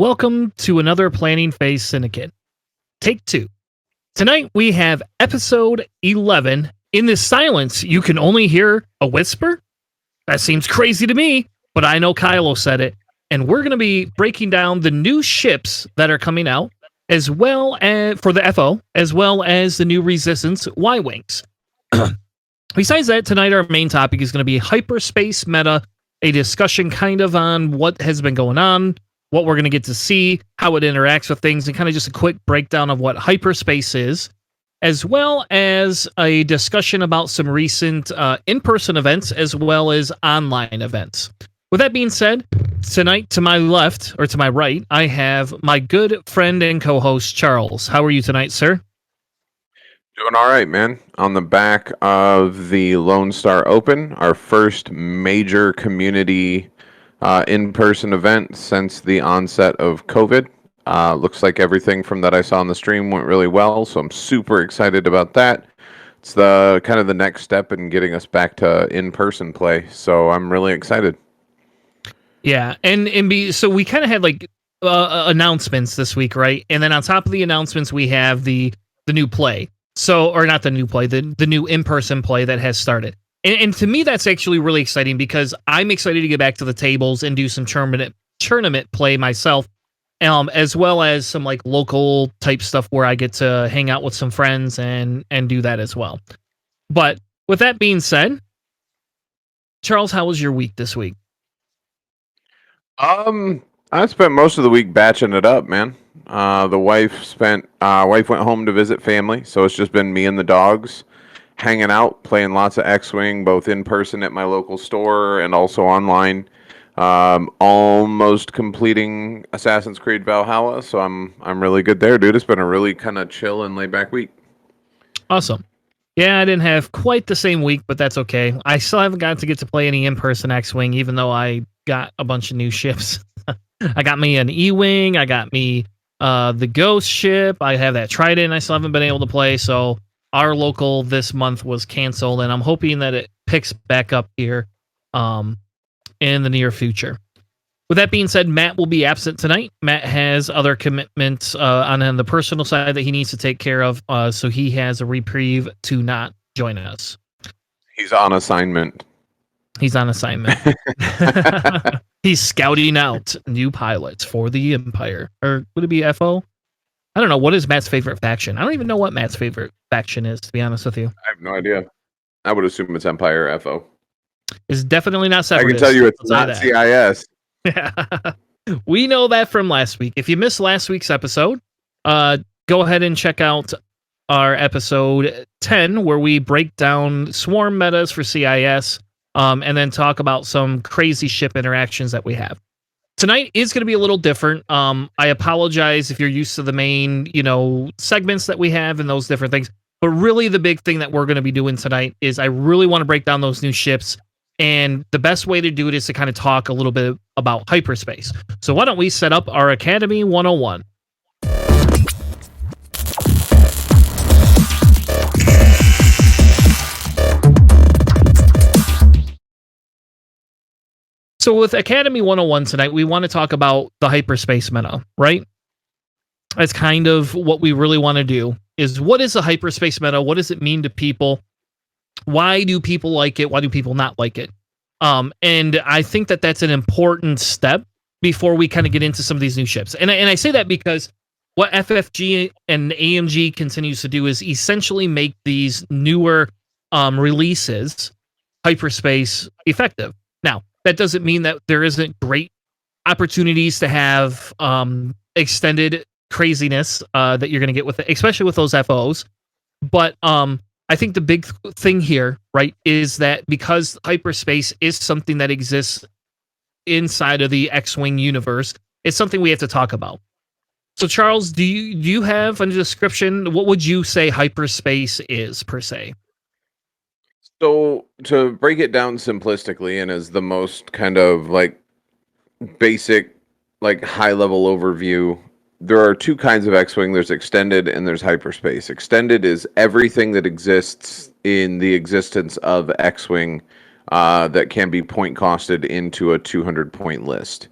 Welcome to another Planning Phase Syndicate. Take 2. Tonight we have episode 11. In this silence, you can only hear a whisper? That seems crazy to me, but I know Kylo said it. And we're going to be breaking down the new ships that are coming out, as well as for the FO, as well as the new Resistance Y-Wings. Besides that, tonight our main topic is going to be hyperspace meta, a discussion kind of on what has been going on, what we're going to get to see, how it interacts with things, and kind of just a quick breakdown of what hyperspace is, as well as a discussion about some recent in-person events as well as online events. With that being said, tonight to my left, or to my right, I have my good friend and co-host, Charles. How are you tonight, sir? Doing all right, man. On the back of the Lone Star Open, our first major community in-person event since the onset of COVID. Looks like everything from that I saw on the stream went really well, so I'm super excited about that. It's the kind of the next step in getting us back to in-person play, so I'm really excited. Yeah, so we kind of had like announcements this week, right? And then on top of the announcements, we have the new play. So, or not the new play, the new in-person play that has started. And to me, that's actually really exciting because I'm excited to get back to the tables and do some tournament play myself, as well as some like local type stuff where I get to hang out with some friends and do that as well. But with that being said, Charles, how was your week this week? I spent most of the week batching it up, man. The wife went home to visit family, so it's just been me and the dogs hanging out, playing lots of X-Wing, both in person at my local store and also online. Almost completing Assassin's Creed Valhalla, so I'm really good there, dude. It's been a really kind of chill and laid back week. Awesome. Yeah, I didn't have quite the same week, but that's okay. I still haven't got to get to play any in-person X-Wing, even though I got a bunch of new ships. I got me an E-Wing, I got me the Ghost ship, I have that Trident I still haven't been able to play, so our local this month was canceled, and I'm hoping that it picks back up here in the near future. With that being said, Matt will be absent tonight. Matt has other commitments on the personal side that he needs to take care of, so he has a reprieve to not join us. He's on assignment. He's on assignment. He's scouting out new pilots for the Empire. Or would it be FO? I don't know. What is Matt's favorite faction? I don't even know what Matt's favorite faction is, to be honest with you. I have no idea. I would assume it's Empire FO. It's definitely not Separatist. I can tell you it's not CIS. Yeah. We know that from last week. If you missed last week's episode, go ahead and check out our episode 10, where we break down swarm metas for CIS, and then talk about some crazy ship interactions that we have. Tonight is going to be a little different. I apologize if you're used to the main, segments that we have and those different things. But really the big thing that we're going to be doing tonight is I really want to break down those new ships. And the best way to do it is to kind of talk a little bit about hyperspace. So why don't we set up our Academy 101? So with Academy 101 tonight, we want to talk about the hyperspace meta, right? That's kind of what we really want to do, is what is a hyperspace meta? What does it mean to people? Why do people like it? Why do people not like it? And I think that that's an important step before we kind of get into some of these new ships. And I say that because what FFG and AMG continues to do is essentially make these newer releases hyperspace effective. Now, that doesn't mean that there isn't great opportunities to have extended craziness that you're going to get with it, especially with those FOs. But I think the big thing here, right, is that because hyperspace is something that exists inside of the X-Wing universe, it's something we have to talk about. So, Charles, do you have a description? What would you say hyperspace is, per se? So, to break it down simplistically and as the most kind of like basic, like high level overview, there are two kinds of X-Wing. There's extended and there's hyperspace. Extended is everything that exists in the existence of X-Wing that can be point costed into a 200 point list.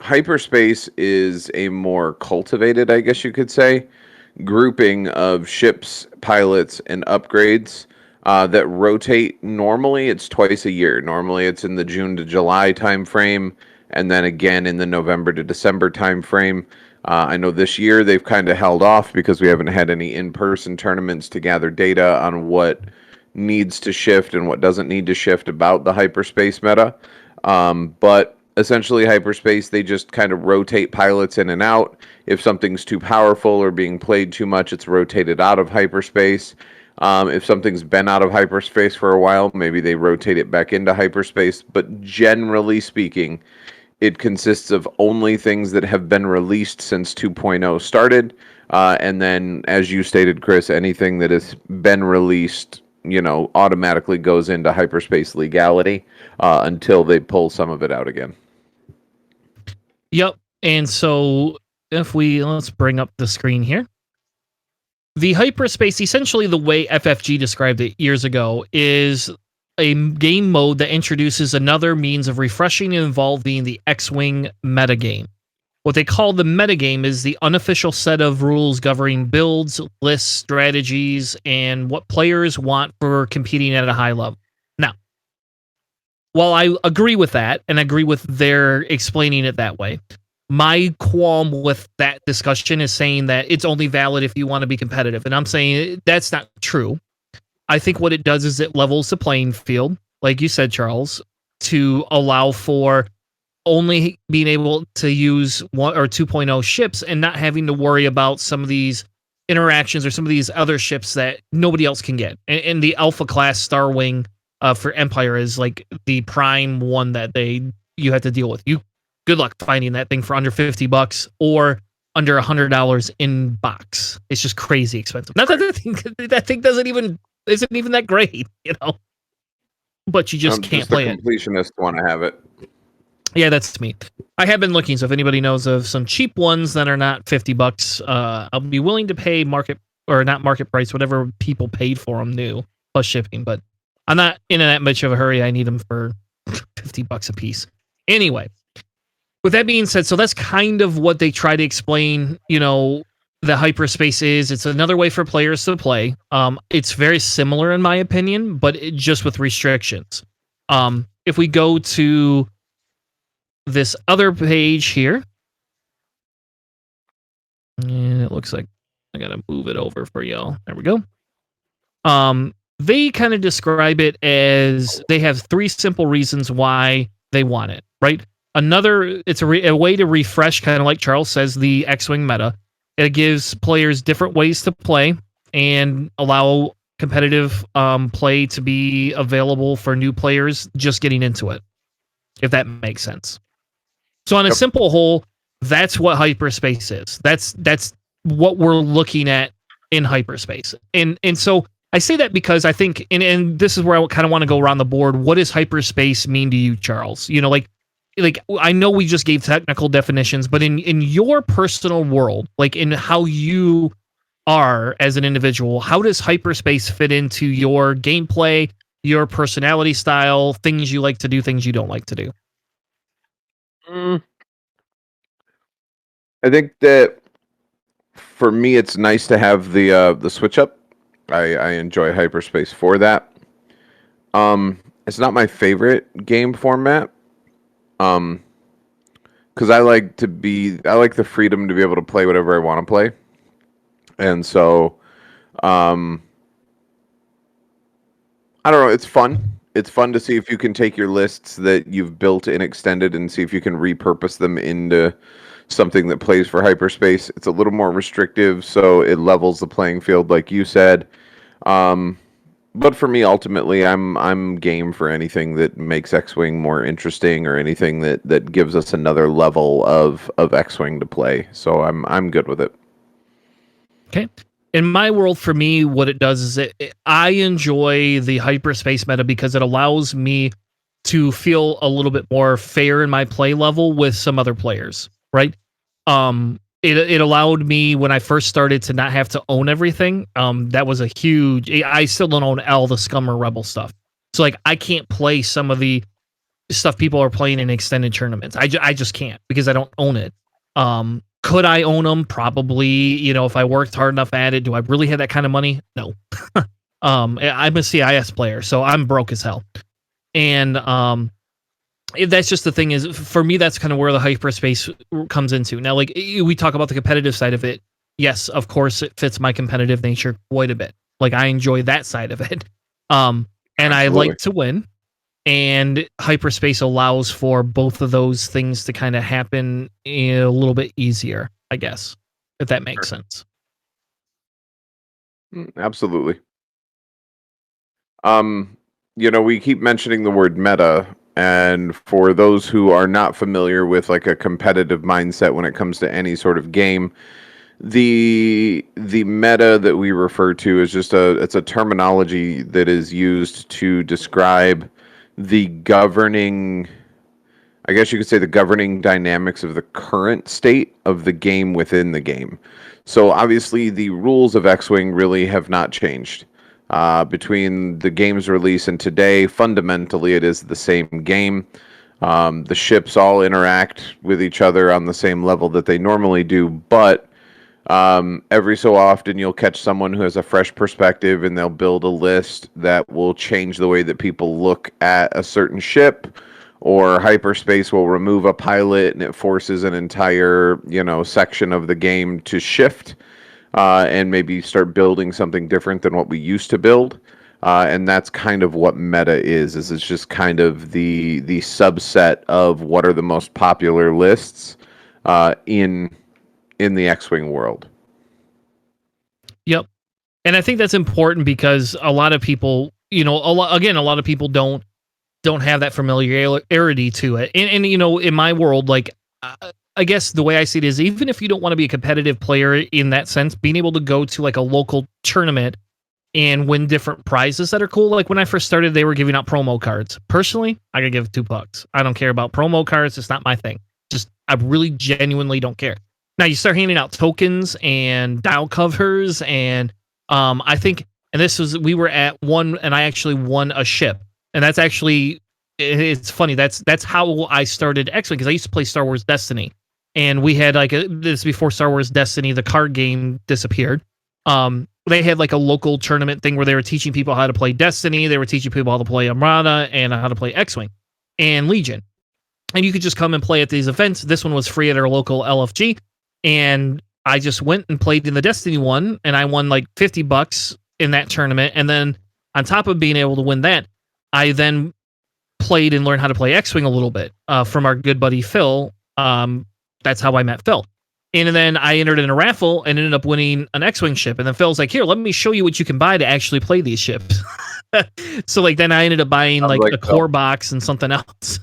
hyperspace is a more cultivated, I guess you could say, grouping of ships, pilots, and upgrades that rotate. Normally, it's twice a year. Normally, it's in the June to July time frame, and then again in the November to December time frame. I know this year they've kind of held off because we haven't had any in-person tournaments to gather data on what needs to shift and what doesn't need to shift about the hyperspace meta. But essentially, hyperspace, they just kind of rotate pilots in and out. If something's too powerful or being played too much, it's rotated out of hyperspace. If something's been out of hyperspace for a while, maybe they rotate it back into hyperspace. But generally speaking, it consists of only things that have been released since 2.0 started. And then, as you stated, Chris, anything that has been released, automatically goes into hyperspace legality until they pull some of it out again. Yep. And so let's bring up the screen here. The hyperspace, essentially the way FFG described it years ago, is a game mode that introduces another means of refreshing and involving the X-Wing metagame. What they call the metagame is the unofficial set of rules governing builds, lists, strategies, and what players want for competing at a high level. Now, while I agree with that, and agree with their explaining it that way, my qualm with that discussion is saying that it's only valid if you want to be competitive. And I'm saying that's not true. I think what it does is it levels the playing field, like you said, Charles, to allow for only being able to use 1 or 2.0 ships and not having to worry about some of these interactions or some of these other ships that nobody else can get. And the Alpha class Star Wing for Empire is like the prime one that you have to deal with. Good luck finding that thing for under $50 or under $100 in box. It's just crazy expensive. Not that that thing isn't even that great, but you just can't play it. Completionists want to have it. Yeah, that's me. I have been looking, so if anybody knows of some cheap ones that are not $50, I'll be willing to pay not market price, whatever people paid for them new, plus shipping. But I'm not in that much of a hurry. I need them for $50 a piece. Anyway, with that being said, so that's kind of what they try to explain, the hyperspace is. It's another way for players to play. It's very similar in my opinion, but just with restrictions. If we go to this other page here, and it looks like I gotta move it over for y'all. There we go. They kind of describe it as they have 3 simple reasons why they want it, right? It's a way to refresh, kind of like Charles says, the X-Wing meta. It gives players different ways to play and allow competitive play to be available for new players just getting into it, if that makes sense. So on a simple whole, that's what hyperspace is. That's what we're looking at in hyperspace. And so I say that because I think, and this is where I kind of want to go around the board. What does hyperspace mean to you, Charles? Like I know we just gave technical definitions, but in your personal world, like in how you are as an individual, how does hyperspace fit into your gameplay, your personality style, things you like to do, things you don't like to do? I think that for me, it's nice to have the switch up. I enjoy hyperspace for that. It's not my favorite game format. Because I like the freedom to be able to play whatever I want to play, and so, I don't know. It's fun. It's fun to see if you can take your lists that you've built in extended and see if you can repurpose them into something that plays for hyperspace. It's a little more restrictive, so it levels the playing field, like you said. But for me, ultimately, I'm game for anything that makes X-Wing more interesting or anything that gives us another level of X-Wing to play. So I'm good with it. Okay. In my world, for me, what it does is I enjoy the hyperspace meta because it allows me to feel a little bit more fair in my play level with some other players, right? It allowed me when I first started to not have to own everything. That was a huge. I still don't own all the Scum or Rebel stuff, so like I can't play some of the stuff people are playing in extended tournaments. I just can't because I don't own it. Could I own them? Probably. You know, if I worked hard enough at it. Do I really have that kind of money? No. I'm a CIS player, so I'm broke as hell. And that's just the thing is, for me, that's kind of where the hyperspace comes into. Now, like, we talk about the competitive side of it. Yes, of course, it fits my competitive nature quite a bit. Like, I enjoy that side of it. And I like to win. And hyperspace allows for both of those things to kind of happen a little bit easier, I guess, if that makes sense. Absolutely. We keep mentioning the word meta, and for those who are not familiar with like a competitive mindset when it comes to any sort of game, the meta that we refer to is just it's a terminology that is used to describe the governing, I guess you could say, the governing dynamics of the current state of the game within the game. So obviously the rules of X-Wing really have not changed. Between the game's release and today, fundamentally it is the same game. The ships all interact with each other on the same level that they normally do, but every so often you'll catch someone who has a fresh perspective and they'll build a list that will change the way that people look at a certain ship, or hyperspace will remove a pilot and it forces an entire, section of the game to shift and maybe start building something different than what we used to build. And that's kind of what meta is it's just kind of the subset of what are the most popular lists in the X-Wing world. Yep. And I think that's important because a lot of people, a lot of people don't have that familiarity to it. And in my world, like, I guess the way I see it is, even if you don't want to be a competitive player in that sense, being able to go to like a local tournament and win different prizes that are cool. Like when I first started, they were giving out promo cards. Personally, I could give $2. I don't care about promo cards. It's not my thing. I really genuinely don't care. Now you start handing out tokens and dial covers, and I think, and we were at one, and I actually won a ship, and that's actually, it's funny. That's how I started X-Wing, because I used to play Star Wars Destiny, and we had like this before Star Wars Destiny, the card game disappeared. They had like a local tournament thing where they were teaching people how to play Destiny. They were teaching people how to play Armada and how to play X-Wing and Legion. And you could just come and play at these events. This one was free at our local LFG. And I just went and played in the Destiny one, and I won like $50 in that tournament. And then on top of being able to win that, I then played and learned how to play X-Wing a little bit from our good buddy Phil. That's how I met Phil. And then I entered in a raffle and ended up winning an X-Wing ship. And then Phil's like, here, let me show you what you can buy to actually play these ships. So like then I ended up buying like a core box and something else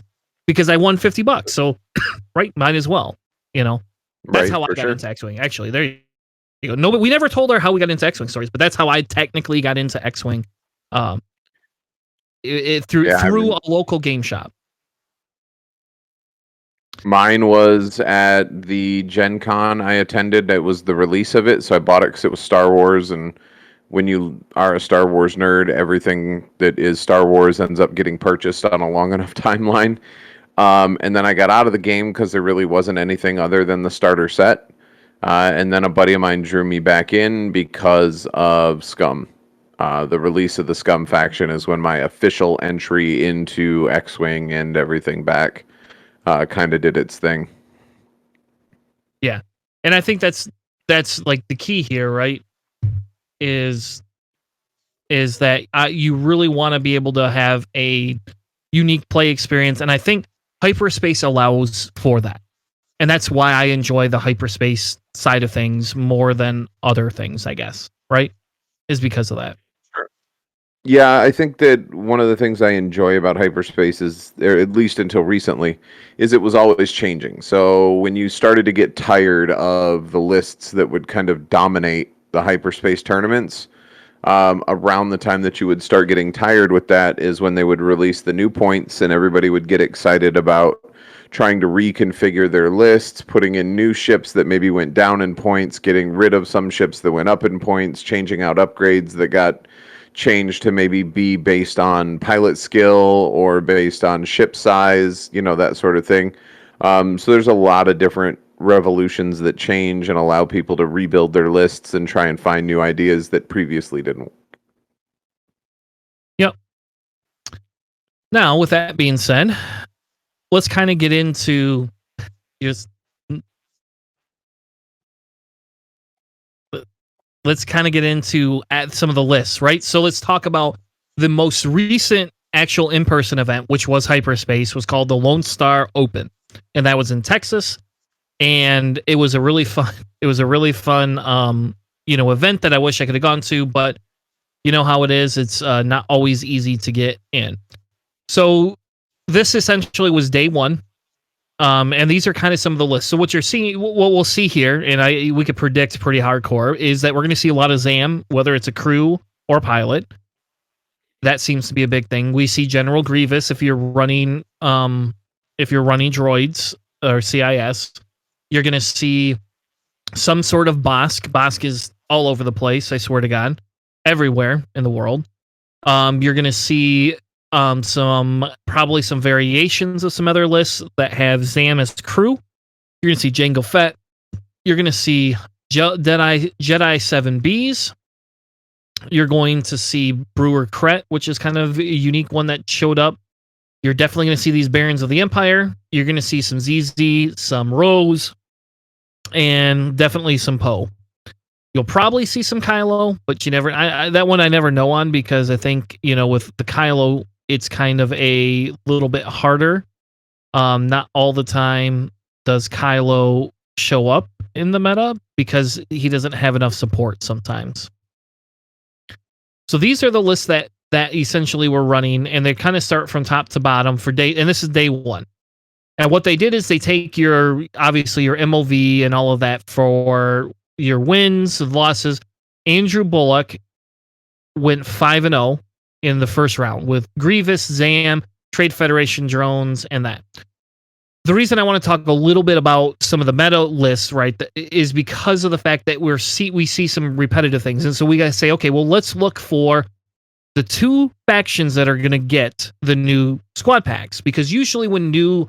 because I won $50. So right, might as well, That's how I got into X-Wing. Actually, there you go. No, but we never told her how we got into X-Wing stories, but that's how I technically got into X-Wing. Through a local game shop. Mine was at the Gen Con I attended. It was the release of it, so I bought it because it was Star Wars, and when you are a Star Wars nerd, everything that is Star Wars ends up getting purchased on a long enough timeline. And then I got out of the game because there really wasn't anything other than the starter set. And then a buddy of mine drew me back in because of Scum. The release of the Scum faction is when my official entry into X-Wing and everything back kind of did its thing. Yeah. And I think that's like the key here, right? Is that you really want to be able to have a unique play experience. And I think hyperspace allows for that. And that's why I enjoy the hyperspace side of things more than other things, I guess, right? Is because of that. Sure. Yeah, I think that one of the things I enjoy about hyperspace is, or at least until recently, is it was always changing. So when you started to get tired of the lists that would kind of dominate the hyperspace tournaments, around the time that you would start getting tired with that is when they would release the new points, and everybody would get excited about trying to reconfigure their lists, putting in new ships that maybe went down in points, getting rid of some ships that went up in points, changing out upgrades that got change to maybe be based on pilot skill or based on ship size, that sort of thing. So there's a lot of different revolutions that change and allow people to rebuild their lists and try and find new ideas that previously didn't. Yep. Now, with that being said, let's kind of get into just let's kind of get into at some of the lists, right? So let's talk about the most recent actual in-person event, which was hyperspace, was called the Lone Star Open, and that was in Texas. And it was a really fun. It was a really fun, event that I wish I could have gone to, but you know how it is. It's not always easy to get in. So this essentially was day one. And these are kind of some of the lists. So what you're seeing, what we'll see here, and we could predict pretty hardcore, is that we're going to see a lot of Zam, whether it's a crew or pilot. That seems to be a big thing. We see General Grievous if you're running droids or CIS. You're going to see some sort of Bosk. Bosk is all over the place. I swear to God, everywhere in the world. You're going to see probably some variations of some other lists that have Zam as crew. You're going to see Jango Fett. You're going to see Jedi 7Bs. You're going to see Brewer Kret, which is kind of a unique one that showed up. You're definitely going to see these Barons of the Empire. You're going to see some ZZ, some Rose, and definitely some Poe. You'll probably see some Kylo, but you never. That one I never know on, because I think with the Kylo, it's kind of a little bit harder. Not all the time does Kylo show up in the meta because he doesn't have enough support sometimes. So these are the lists that essentially we're running, and they kind of start from top to bottom for day. And this is day one. And what they did is they take your MOV and all of that for your wins and losses. Andrew Bullock went 5-0 in the first round with Grievous, Zam, Trade Federation drones, and that. The reason I want to talk a little bit about some of the meta lists, right, is because of the fact that we see some repetitive things. And so we got to say, okay, well, let's look for the two factions that are going to get the new squad packs, because usually when new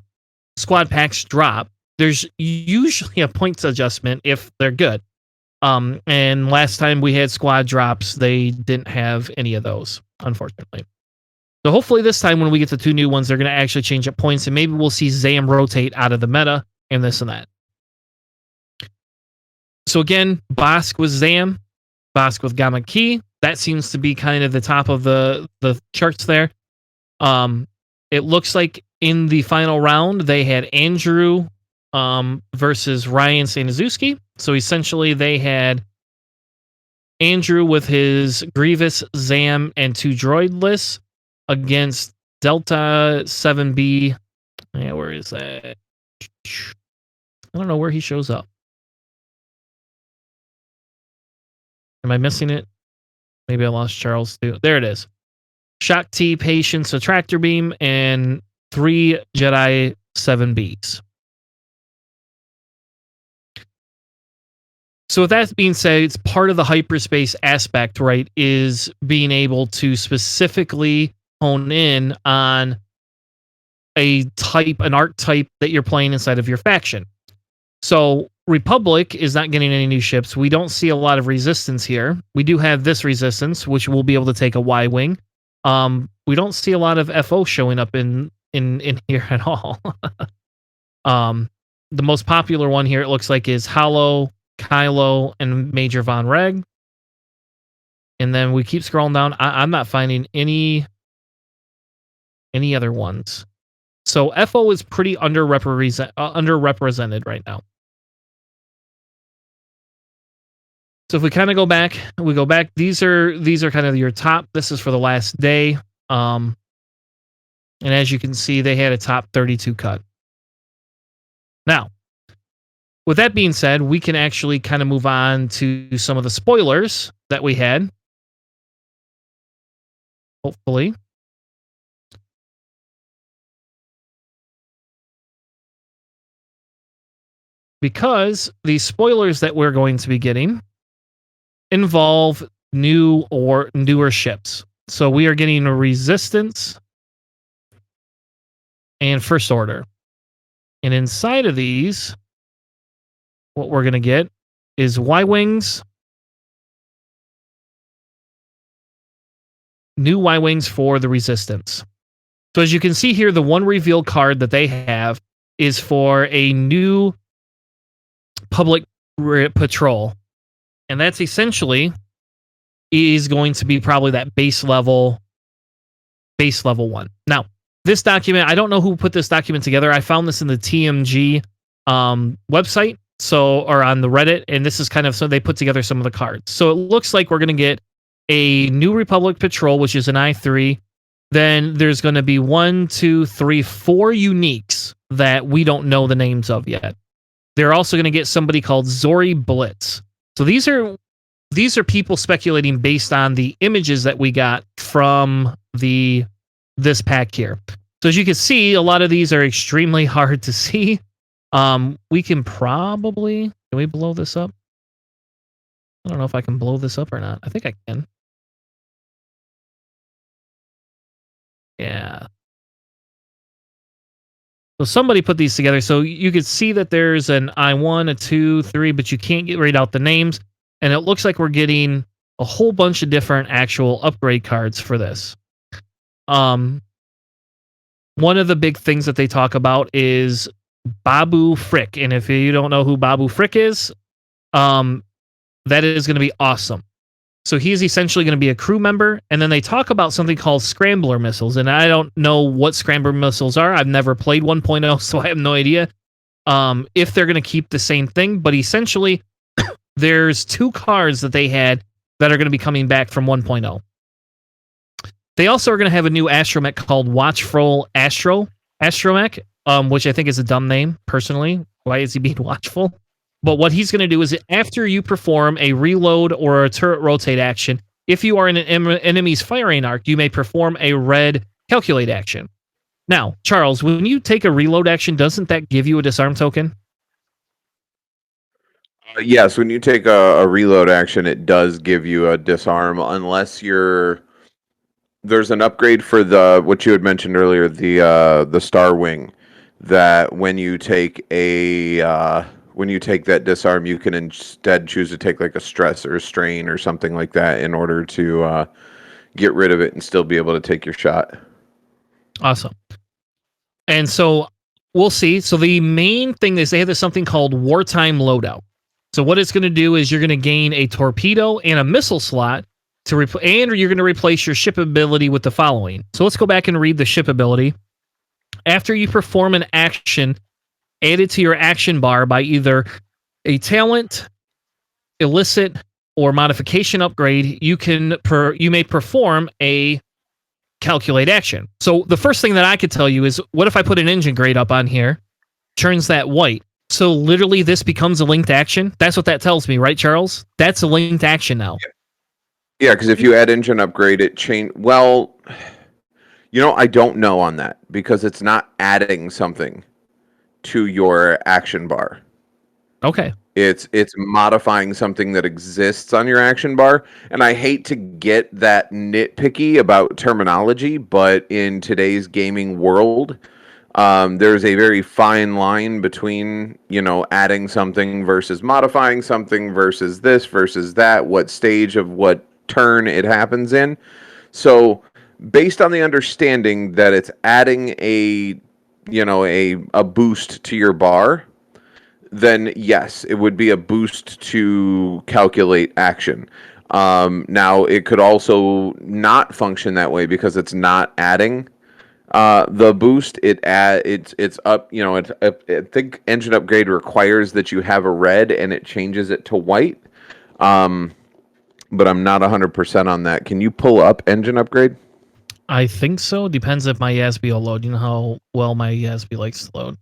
squad packs drop, there's usually a points adjustment if they're good. And last time we had squad drops, they didn't have any of those, unfortunately. So hopefully this time when we get the two new ones, they're going to actually change up points, and maybe we'll see Zam rotate out of the meta and this and that. So again, Bosk with Zam, Bosk with Gamma Key. That seems to be kind of the top of the charts there. It looks like in the final round, they had Andrew versus Ryan Sanazuski. So essentially they had Andrew with his Grievous, Zam, and 2 droid lists against Delta 7B. Yeah, where is that? I don't know where he shows up. Am I missing it? Maybe I lost Charles too. There it is. Shock T, Patience, Attractor Beam, and 3 Jedi 7Bs. So with that being said, it's part of the hyperspace aspect, right, is being able to specifically hone in on an archetype that you're playing inside of your faction. So Republic is not getting any new ships. We don't see a lot of resistance here. We do have this resistance, which will be able to take a Y-wing. We don't see a lot of FO showing up in here at all. The most popular one here, it looks like, is Hollow, Kylo, and Major Von Reg. And then we keep scrolling down. I'm not finding any other ones. So FO is pretty underrepresented right now. So if we kind of go back, these are kind of your top. This is for the last day. And as you can see, they had a top 32 cut. Now, with that being said, we can actually kind of move on to some of the spoilers that we had. Hopefully. Because the spoilers that we're going to be getting involve new or newer ships. So we are getting a resistance and first order. And inside of these, what we're going to get is Y-Wings, new Y-Wings for the resistance. So as you can see here, the one reveal card that they have is for a new public patrol. And that's essentially is going to be probably that base level one. Now, this document, I don't know who put this document together. I found this in the TMG website, or on the Reddit, and this is kind of so they put together some of the cards. So it looks like we're going to get a New Republic Patrol, which is an I3. Then there's going to be 4 uniques that we don't know the names of yet. They're also going to get somebody called Zori Blitz. So these are people speculating based on the images that we got from this pack here. So as you can see, a lot of these are extremely hard to see. We can we blow this up? I don't know if I can blow this up or not. I think I can. Yeah. So somebody put these together. So you could see that there's an I1, a 2, 3, but you can't read out the names. And it looks like we're getting a whole bunch of different actual upgrade cards for this. One of the big things that they talk about is Babu Frick. And if you don't know who Babu Frick is, that is going to be awesome. So he's essentially going to be a crew member. And then they talk about something called scrambler missiles. And I don't know what scrambler missiles are. I've never played 1.0, so I have no idea if they're going to keep the same thing. But essentially, there's 2 cards that they had that are going to be coming back from 1.0. They also are going to have a new astromech called Watchful Astromech, which I think is a dumb name, personally. Why is he being watchful? But what he's going to do is after you perform a reload or a turret rotate action, if you are in an enemy's firing arc, you may perform a red calculate action. Now, Charles, when you take a reload action, doesn't that give you a disarm token? Yes, when you take a reload action, it does give you a disarm unless there's an upgrade for what you had mentioned earlier, the Star Wing, that when you take that disarm, you can instead choose to take like a stress or a strain or something like that in order to get rid of it and still be able to take your shot. Awesome. And so we'll see. So the main thing is they have something called wartime loadout. So what it's going to do is you're going to gain a torpedo and a missile slot and you're going to replace your ship ability with the following. So let's go back and read the ship ability. After you perform an action added to your action bar by either a talent, illicit, or modification upgrade, you may perform a calculate action. So the first thing that I could tell you is, what if I put an engine grade up on here, turns that white? So literally this becomes a linked action. That's what that tells me, right, Charles? That's a linked action now. Yeah, because if you add engine upgrade, it change. Well, I don't know on that because it's not adding something to your action bar. Okay. It's modifying something that exists on your action bar. And I hate to get that nitpicky about terminology, but in today's gaming world, there's a very fine line between, adding something versus modifying something versus this versus that, what stage of what turn it happens in. So based on the understanding that it's adding a boost to your bar, then yes, it would be a boost to calculate action. Now it could also not function that way because it's not adding the boost. It's up. I think engine upgrade requires that you have a red and it changes it to white. But I'm not 100% on that. Can you pull up engine upgrade? I think so. Depends if my YASB will load. You know how well my YASB likes to load.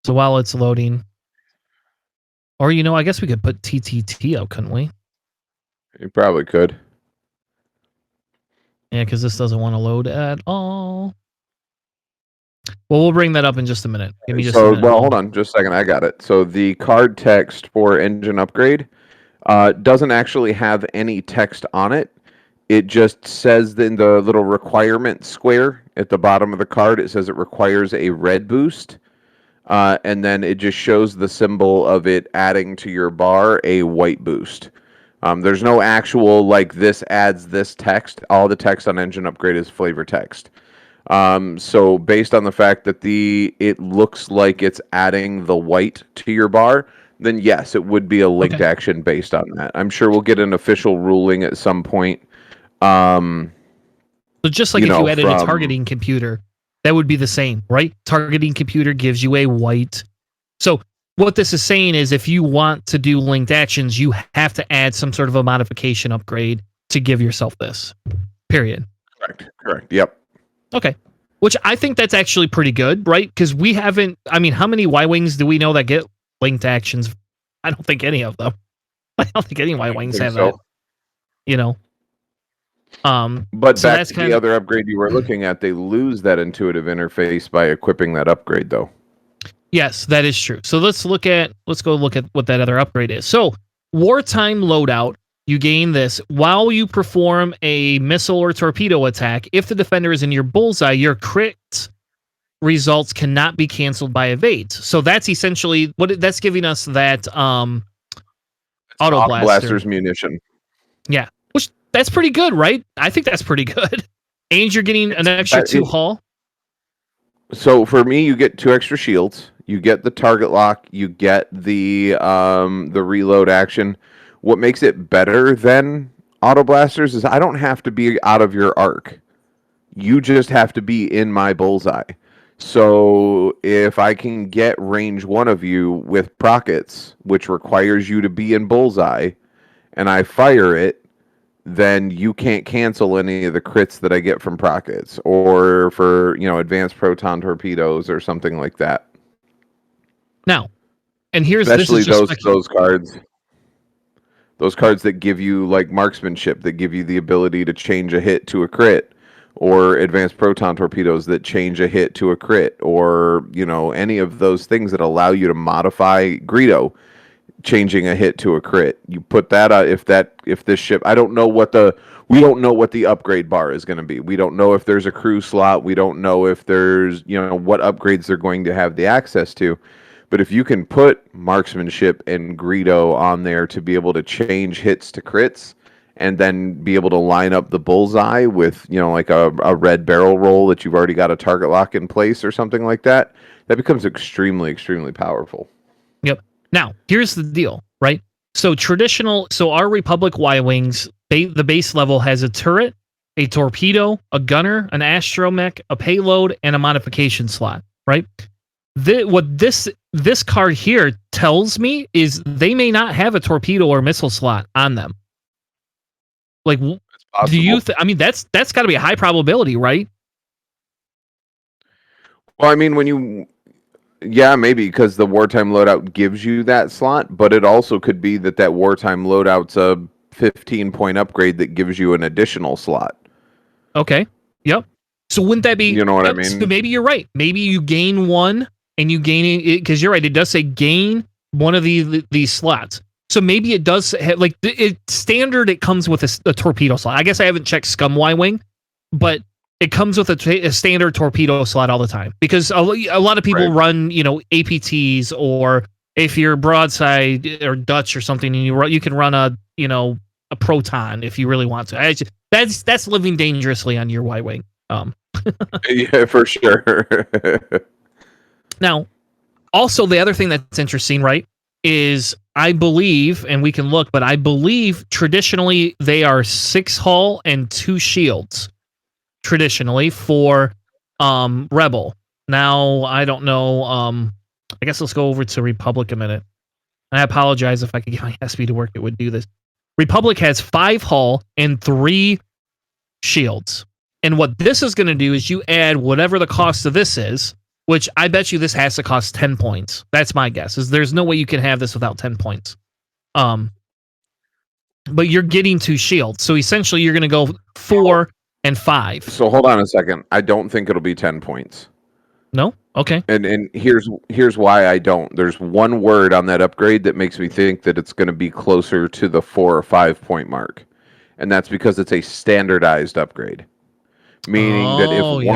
So while it's loading, or I guess we could put TTT up, couldn't we? You probably could. Yeah, because this doesn't want to load at all. Well, we'll bring that up in just a minute. Give me just a minute. Well, hold on just a second. I got it. So the card text for engine upgrade Doesn't actually have any text on it. It just says in the little requirement square at the bottom of the card, it says it requires a red boost. And then it just shows the symbol of it adding to your bar a white boost. There's no actual, like, this adds this text. All the text on engine upgrade is flavor text. So based on the fact that it looks like it's adding the white to your bar, then yes, it would be a linked action based on that. I'm sure we'll get an official ruling at some point. So just like if you added a targeting computer, that would be the same, right? Targeting computer gives you a white. So what this is saying is if you want to do linked actions, you have to add some sort of a modification upgrade to give yourself this. Period. Correct. Yep. Okay. Which I think that's actually pretty good, right? Because we haven't, I mean, how many Y-Wings do we know that get linked actions? I don't think any of them. I don't think any Y-Wings have that. You know? But so that's the other upgrade you were looking at. They lose that intuitive interface by equipping that upgrade, though. Yes, that is true. So let's go look at what that other upgrade is. So wartime loadout, you gain this while you perform a missile or torpedo attack. If the defender is in your bullseye, your crit results cannot be canceled by evade. So that's essentially what that's giving us that auto blaster's munition. Yeah, which that's pretty good, right? I think that's pretty good. And you're getting an extra 2 hull. So for me, you get 2 extra shields. You get the target lock. You get the reload action. What makes it better than auto blasters is I don't have to be out of your arc. You just have to be in my bullseye. So if I can get range 1 of you with prockets, which requires you to be in bullseye, and I fire it, then you can't cancel any of the crits that I get from prockets or for, advanced proton torpedoes or something like that. Now, and here's especially those cards. Those cards that give you like marksmanship, that give you the ability to change a hit to a crit, or advanced proton torpedoes that change a hit to a crit, or any of those things that allow you to modify Greedo, changing a hit to a crit. You put that if this ship, we don't know what the upgrade bar is going to be. We don't know if there's a crew slot. We don't know if there's what upgrades they're going to have the access to. But if you can put marksmanship and Greedo on there to be able to change hits to crits, and then be able to line up the bullseye with, like a red barrel roll that you've already got a target lock in place or something like that, that becomes extremely, extremely powerful. Yep. Now, here's the deal, right? So our Republic Y-Wings, the base level has a turret, a torpedo, a gunner, an astromech, a payload, and a modification slot, right? What this card here tells me is they may not have a torpedo or missile slot on them. Like, do you? I mean, that's got to be a high probability, right? Well, I mean, yeah, maybe because the wartime loadout gives you that slot, but it also could be that wartime loadout's a 15-point upgrade that gives you an additional slot. Okay. Yep. So wouldn't that be? You know what I mean? So maybe you're right. Maybe you gain one, and you gain it because you're right. It does say gain one of these slots. So maybe it does have, like, standard. It comes with a torpedo slot. I guess I haven't checked Scum Y-Wing, but it comes with a standard torpedo slot all the time because a lot of people run, APTs, or if you're broadside or Dutch or something, and you can run a proton if you really want to. That's living dangerously on your Y-Wing. Yeah, for sure. Now, also the other thing that's interesting, right, is I believe, and we can look, but I believe traditionally they are 6 hull and 2 shields. Traditionally for Rebel. Now I don't know. I guess let's go over to Republic a minute. I apologize if I could get my SP to work. It would do this. Republic has 5 hull and 3 shields. And what this is going to do is you add whatever the cost of this is, which I bet you this has to cost 10 points. That's my guess. Is there's no way you can have this without 10 points. But you're getting 2 shields. So essentially you're going to go 4 and 5. So hold on a second. I don't think it'll be 10 points. No? Okay. And here's why I don't. There's one word on that upgrade that makes me think that it's going to be closer to the 4 or 5 point mark, and that's because it's a standardized upgrade, meaning that Oh, yep.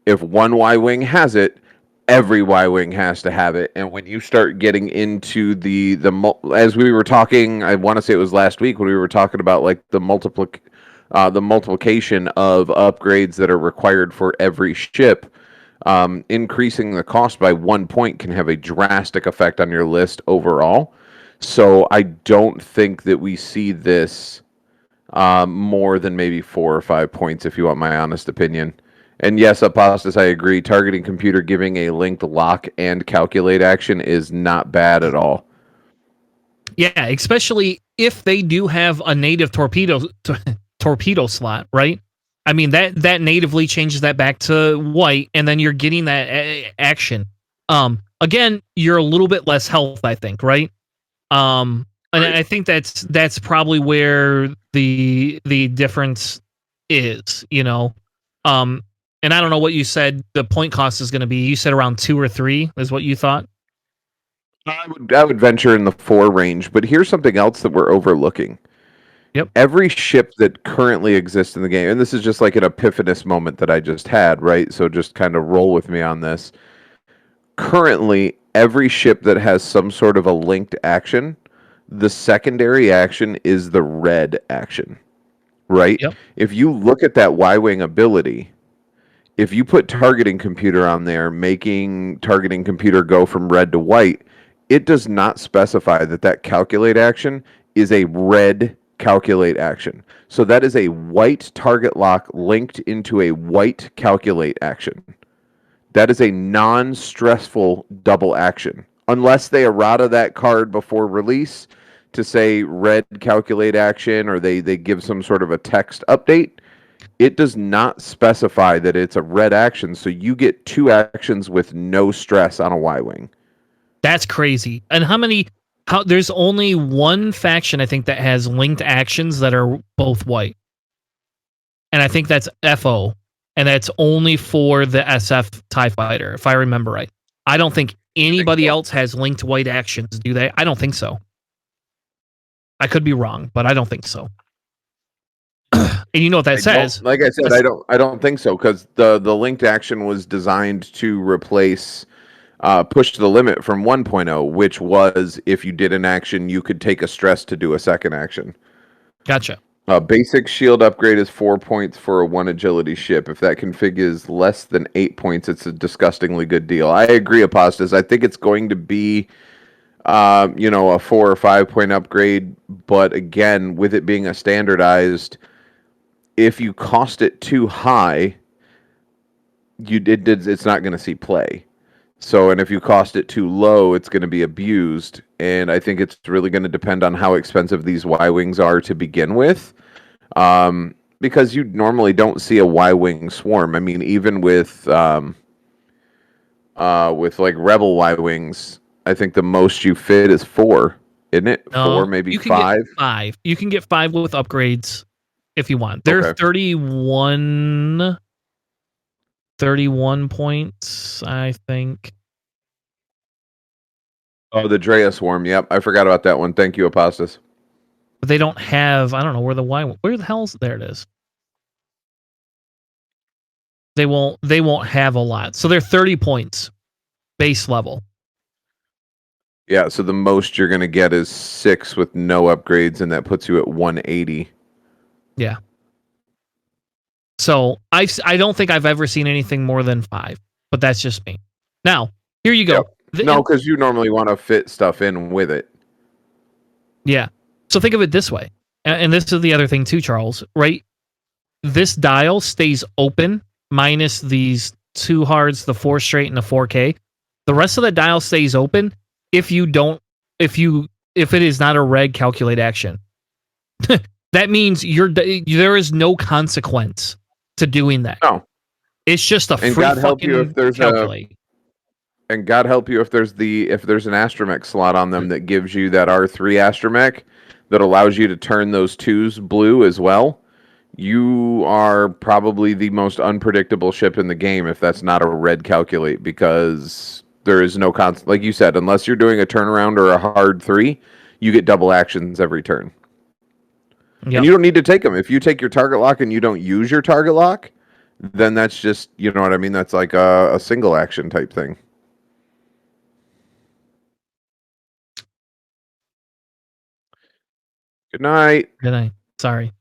if one Y wing has it, every Y wing has to have it. And when you start getting into as we were talking, I want to say it was last week when we were talking about like the multiplication of upgrades that are required for every ship. Increasing the cost by 1 point can have a drastic effect on your list overall. So I don't think that we see this more than maybe 4 or 5 points, if you want my honest opinion. And yes, Apostas, I agree. Targeting computer giving a linked lock and calculate action is not bad at all. Yeah, especially if they do have a native torpedo slot, right? I mean that natively changes that back to white, and then you're getting that action. Again, you're a little bit less health, I think, right? And Right. I think that's probably where the difference is, you know. Um, and I don't know what you said the point cost is going to be. You said around 2 or 3 is what you thought. I would venture in the 4 range, but here's something else that we're overlooking. Yep. Every ship that currently exists in the game, and this is just like an epiphanous moment that I just had, right? So just kind of roll with me on this. Currently, every ship that has some sort of a linked action, the secondary action is the red action, right? Yep. If you look at that Y Wing ability, if you put targeting computer on there, making targeting computer go from red to white, it does not specify that calculate action is a red calculate action. So that is a white target lock linked into a white calculate action. That is a non-stressful double action. Unless they errata that card before release to say red calculate action, or they give some sort of a text update, it does not specify that it's a red action, so you get 2 actions with no stress on a Y-Wing. That's crazy. And how there's only one faction I think that has linked actions that are both white. And I think that's FO. And that's only for the SF TIE fighter, if I remember right. I don't think anybody else has linked white actions, do they? I don't think so. I could be wrong, but I don't think so. And you know what that says? Like I said, I don't think so, because the linked action was designed to replace push to the limit from 1.0, which was if you did an action, you could take a stress to do a second action. Gotcha. Basic shield upgrade is 4 points for a 1 agility ship. If that config is less than 8 points, it's a disgustingly good deal. I agree, Apostas. I think it's going to be, a 4 or 5 point upgrade. But again, with it being a standardized, if you cost it too high, it's not going to see play. So, and if you cost it too low, it's going to be abused. And I think it's really going to depend on how expensive these Y-Wings are to begin with. Because you normally don't see a Y-Wing swarm. I mean, even with like Rebel Y-Wings, I think the most you fit is 4, isn't it? No, 4, maybe you can 5? get 5. You can get 5 with upgrades if you want. They're Okay. 31 points, I think. Oh, the Drea swarm. Yep, I forgot about that one. Thank you, Apostas. But they don't have, I don't know where where the hell's, there it is. They won't have a lot. So they're 30 points base level. Yeah, so the most you're going to get is 6 with no upgrades, and that puts you at 180. Yeah. So I don't think I've ever seen anything more than 5, but that's just me. Now, here you go. Yep. No, because you normally want to fit stuff in with it. Yeah. So think of it this way. And this is the other thing too, Charles, right? This dial stays open minus these 2 hards, the 4 straight and the 4K. The rest of the dial stays open if it is not a red calculate action. That means there is no consequence to doing that. No. It's just a free God help you if there's calculate. And God help you if there's an astromech slot on them that gives you that R3 astromech that allows you to turn those 2s blue as well. you are probably the most unpredictable ship in the game if that's not a red calculate, because there is no constant. Like you said, unless you're doing a turnaround or a hard 3, you get double actions every turn. And Yep. you don't need to take them. If you take your target lock and you don't use your target lock, then that's just, you know what I mean? That's like a single action type thing. Good night. Good night. Sorry.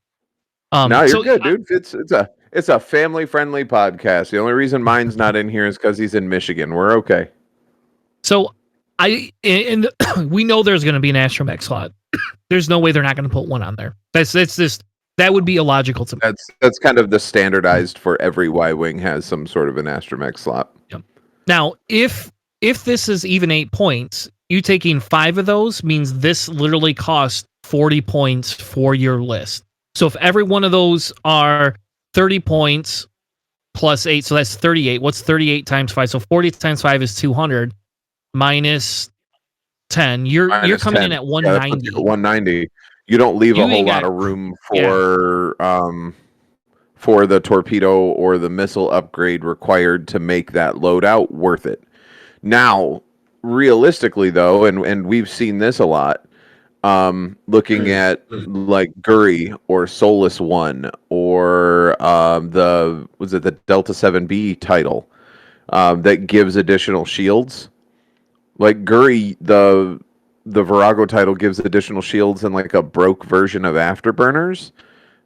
No, you're So good, dude. It's a family friendly podcast. The only reason mine's not in here is because he's in Michigan. We're okay. So and we know there's going to be an astromech slot. There's no way they're not going to put one on there. That's just that would be illogical to me. That's kind of the standardized for every Y wing has some sort of an astromech slot. Yep. Now, if this is even 8 points, you taking 5 of those means this literally costs 40 points for your list. So if every one of those are 30 points plus 8, so that's 38. What's 38 times 5? So 40 times 5 is 200 minus 10. You're coming 10. in at 190. Yeah, 190. You don't leave You a whole ain't lot got- of room for the torpedo or the missile upgrade required to make that loadout worth it. Now, realistically though, and we've seen this a lot, looking at like Guri or Solus 1 or the Delta 7B title that gives additional shields. Like Guri, the Virago title gives additional shields in like a broke version of Afterburners.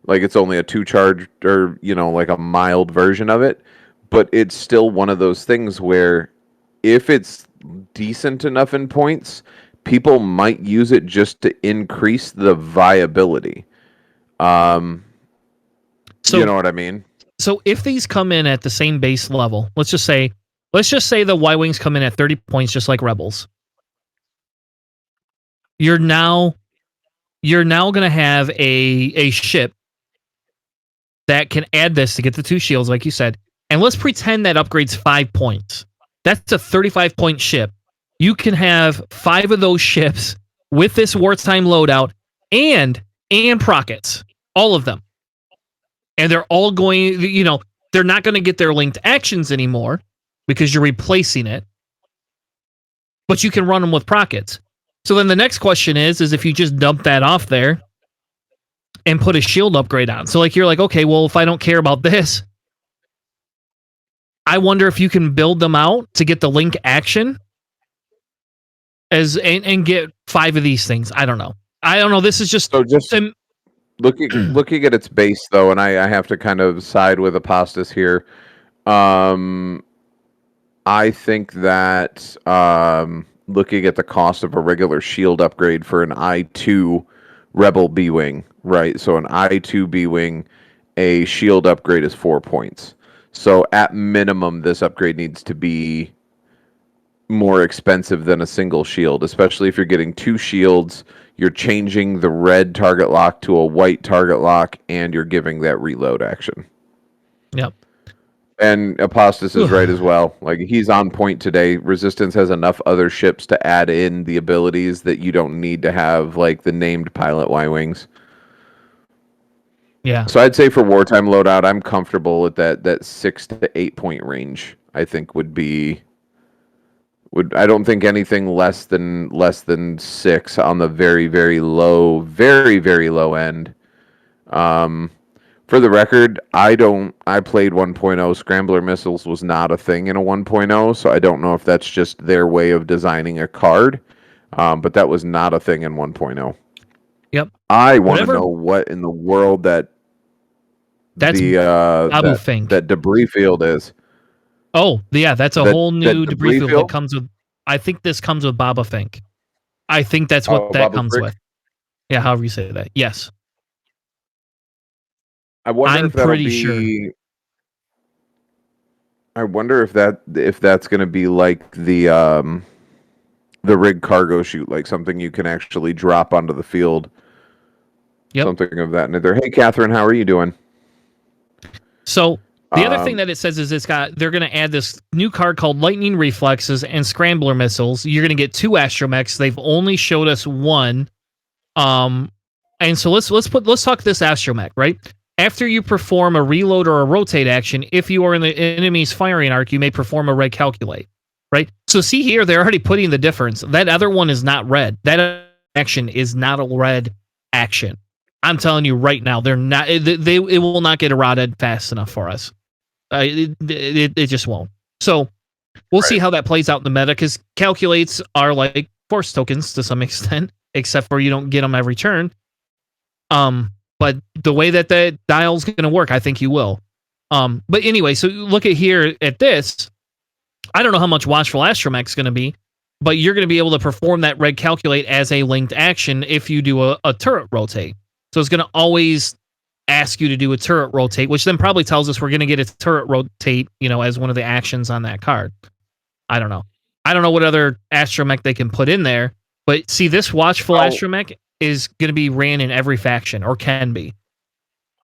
Like it's only a 2 charge or, you know, like a mild version of it. But it's still one of those things where if it's decent enough in points, people might use it just to increase the viability. So, you know what I mean? So if these come in at the same base level, let's just say the Y-Wings come in at 30 points just like Rebels. You're now going to have a ship that can add this to get the 2 shields, like you said. And let's pretend that upgrades 5 points. That's a 35-point ship. You can have 5 of those ships with this wartime loadout and prockets. All of them. And they're all going, you know, they're not going to get their linked actions anymore because you're replacing it. But you can run them with prockets. So then the next question is if you just dump that off there and put a shield upgrade on. So like you're like, okay, well, if I don't care about this, I wonder if you can build them out to get the link action and get 5 of these things. I don't know. This is just looking at its base though, and I have to kind of side with Apostas here. I think that looking at the cost of a regular shield upgrade for an I2 Rebel B-Wing, right? So an I2 B-Wing, a shield upgrade is 4 points. So at minimum, this upgrade needs to be more expensive than a single shield, especially if you're getting 2 shields, you're changing the red target lock to a white target lock, and you're giving that reload action. Yep. And Apostas is right as well. Like, he's on point today. Resistance has enough other ships to add in the abilities that you don't need to have, like, the named pilot Y-Wings. Yeah. So I'd say for wartime loadout, I'm comfortable with that 6 to 8 point range. I think I don't think anything less than 6 on the very, very low end. For the record, I played 1.0. Scrambler missiles was not a thing in a 1.0, so I don't know if that's just their way of designing a card. But that was not a thing in 1.0. Yep. I want to know what in the world that debris field is. Oh, yeah, that's a whole new debris field that comes with. I think this comes with Baba Fink. I think that's what that comes with. Yeah, however you say that. Yes. I wonder if that'll be. Sure. I wonder if that's going to be like the rig cargo chute, like something you can actually drop onto the field. Yep. Something of that nature. Hey, Catherine, how are you doing? So the other thing that it says is they're going to add this new card called Lightning Reflexes and Scrambler Missiles. You're going to get 2 astromechs. They've only showed us 1. And so let's talk this astromech, right? After you perform a reload or a rotate action, if you are in the enemy's firing arc, you may perform a red calculate. Right? So see here, they're already putting the difference. That other one is not red. That action is not a red action. I'm telling you right now, they're not. It will not get eroded fast enough for us. It just won't. So we'll see how that plays out in the meta, because calculates are like force tokens to some extent, except for you don't get them every turn. But the way that the dial's going to work, I think you will. But anyway, so look at here at this. I don't know how much Watchful Astromech is going to be, but you're going to be able to perform that red calculate as a linked action if you do a turret rotate. So it's going to always ask you to do a turret rotate, which then probably tells us we're going to get a turret rotate, as one of the actions on that card. I don't know. I don't know what other Astromech they can put in there, but see, this Watchful Astromech is going to be ran in every faction, or can be.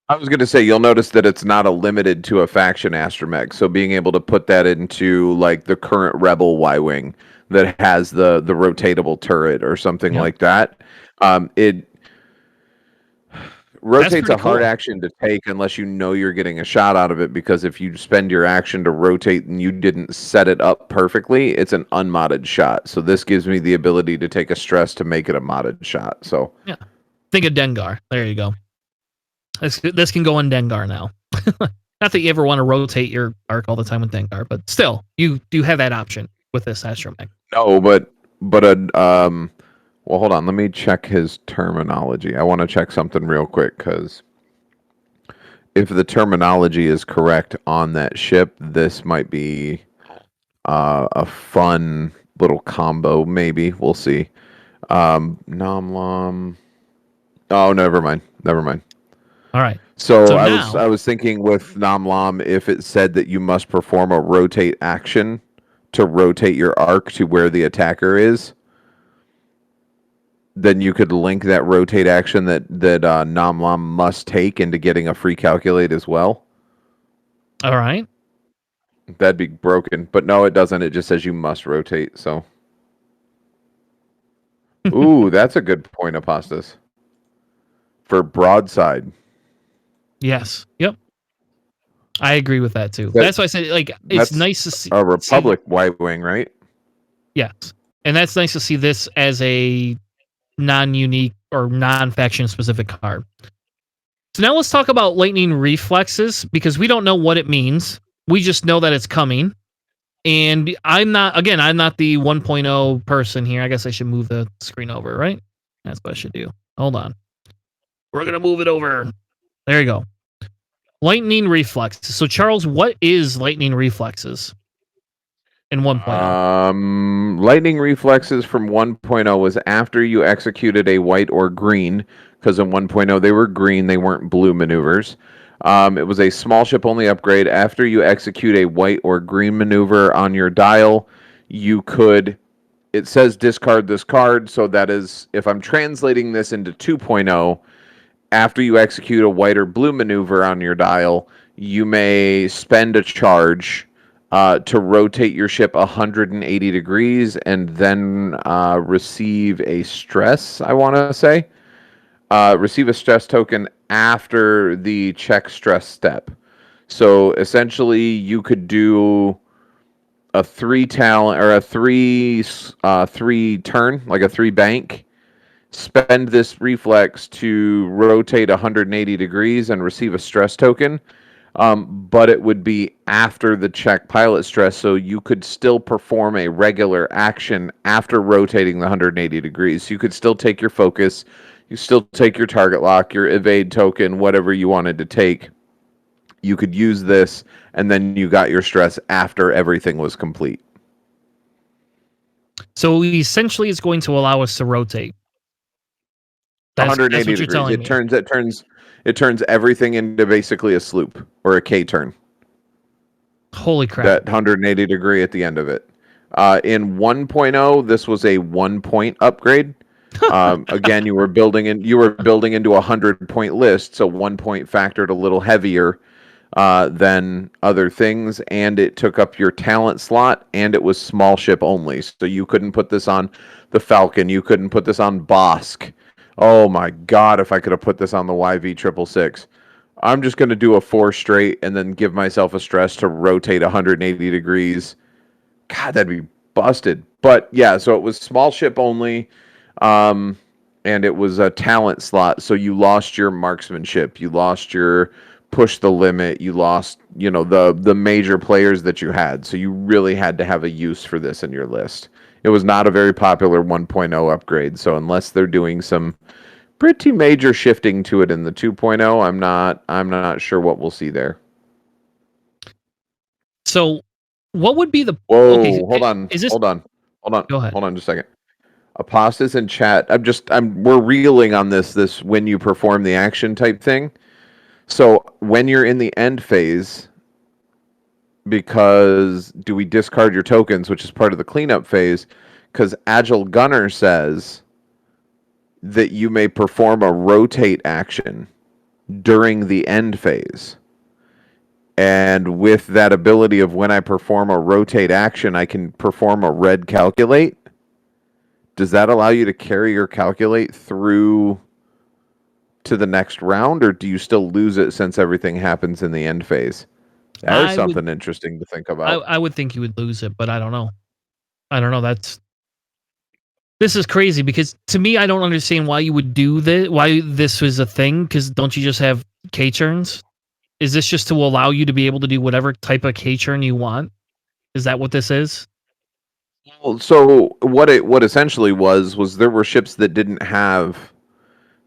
I was going to say, you'll notice that it's not limited to a faction astromech. So being able to put that into like the current Rebel Y-Wing that has the rotatable turret or something like that, it rotates a hard action to take unless you know you're getting a shot out of it, because if you spend your action to rotate and you didn't set it up perfectly, it's an unmodded shot. So this gives me the ability to take a stress to make it a modded shot. So yeah, think of Dengar. There you go. This can go on Dengar now. Not that you ever want to rotate your arc all the time with Dengar, but still, you do have that option with this Astromech. No, but well, hold on. Let me check his terminology. I want to check something real quick, because if the terminology is correct on that ship, this might be a fun little combo. Maybe we'll see. Nomlam. Oh, never mind. All right. So I was thinking with Nomlam, if it said that you must perform a rotate action to rotate your arc to where the attacker is, then you could link that rotate action that Nomlam must take into getting a free calculate as well. All right. That'd be broken, but no, it doesn't. It just says you must rotate. So, ooh, that's a good point, Apostas. For broadside. Yes. Yep. I agree with that too. That's why I said, like, it's nice to see a Republic Y-Wing, right? Yes, and that's nice to see this as a non-unique or non-faction specific card. So now let's talk about lightning reflexes, because we don't know what it means. We just know that it's coming. And I'm not the 1.0 person here. I guess I should move the screen over, right? That's what I should do. Hold on. We're going to move it over. There you go. Lightning reflexes. So Charles, what is lightning reflexes in 1.0? Lightning reflexes from 1.0 was after you executed a white or green, because in 1.0 they were green, they weren't blue maneuvers. It was a small ship only upgrade. After you execute a white or green maneuver on your dial, you could, it says discard this card, so that is, if I'm translating this into 2.0, after you execute a white or blue maneuver on your dial, you may spend a charge to rotate your ship 180 degrees and then receive a stress, I want to say. Receive a stress token after the check stress step. So essentially, you could do a 3 talent or a 3 turn, like a 3 bank. Spend this reflex to rotate 180 degrees and receive a stress token, but it would be after the check pilot stress, so you could still perform a regular action after rotating the 180 degrees. So you could still take your focus, you still take your target lock, your evade token, whatever you wanted to take. You could use this, and then you got your stress after everything was complete. So essentially, it's going to allow us to rotate. 180 degrees. It turns everything into basically a sloop or a K turn. Holy crap! That 180 degree at the end of it. In 1.0, this was a 1-point upgrade. Again, you were building into a 100-point list, so 1 point factored a little heavier than other things, and it took up your talent slot, and it was small ship only, so you couldn't put this on the Falcon, you couldn't put this on Bosk. Oh my God, if I could have put this on the YV666. I'm just going to do a 4 straight and then give myself a stress to rotate 180 degrees. God, that'd be busted. But yeah, so it was small ship only. Um, and it was a talent slot. So you lost your marksmanship. You lost your push the limit. You lost, the major players that you had. So you really had to have a use for this in your list. It was not a very popular 1.0 upgrade. So unless they're doing some pretty major shifting to it in the 2.0, I'm not sure what we'll see there. So, what would be the okay? Whoa, hold on, Is this? hold on, hold on, Go ahead. hold on just a second. Apostas in chat. We're reeling on this when you perform the action type thing. So when you're in the end phase, because do we discard your tokens, which is part of the cleanup phase? Because Agile Gunner says that you may perform a rotate action during the end phase. And with that ability of when I perform a rotate action, I can perform a red calculate. Does that allow you to carry your calculate through to the next round, or do you still lose it since everything happens in the end phase? That is something interesting to think about. I would think you would lose it, but I don't know. I don't know. This is crazy because to me, I don't understand why you would do this. Why this was a thing? Because don't you just have K turns? Is this just to allow you to be able to do whatever type of K turn you want? Is that what this is? Well, so what essentially was there were ships that didn't have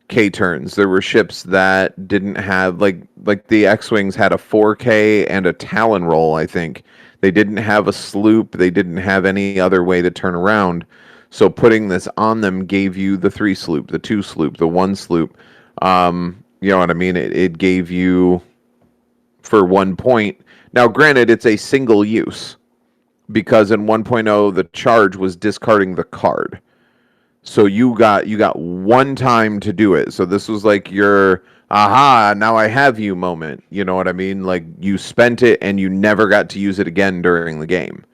K turns. There were ships that didn't have like the X-wings had a 4K and a Talon roll, I think. They didn't have a sloop. They didn't have any other way to turn around. So putting this on them gave you the 3 sloop, the 2 sloop, the 1 sloop. You know what I mean? It gave you for 1 point. Now, granted, it's a single use because in 1.0 the charge was discarding the card. So you got one time to do it. So this was like your aha, now I have you moment. You know what I mean? Like you spent it and you never got to use it again during the game.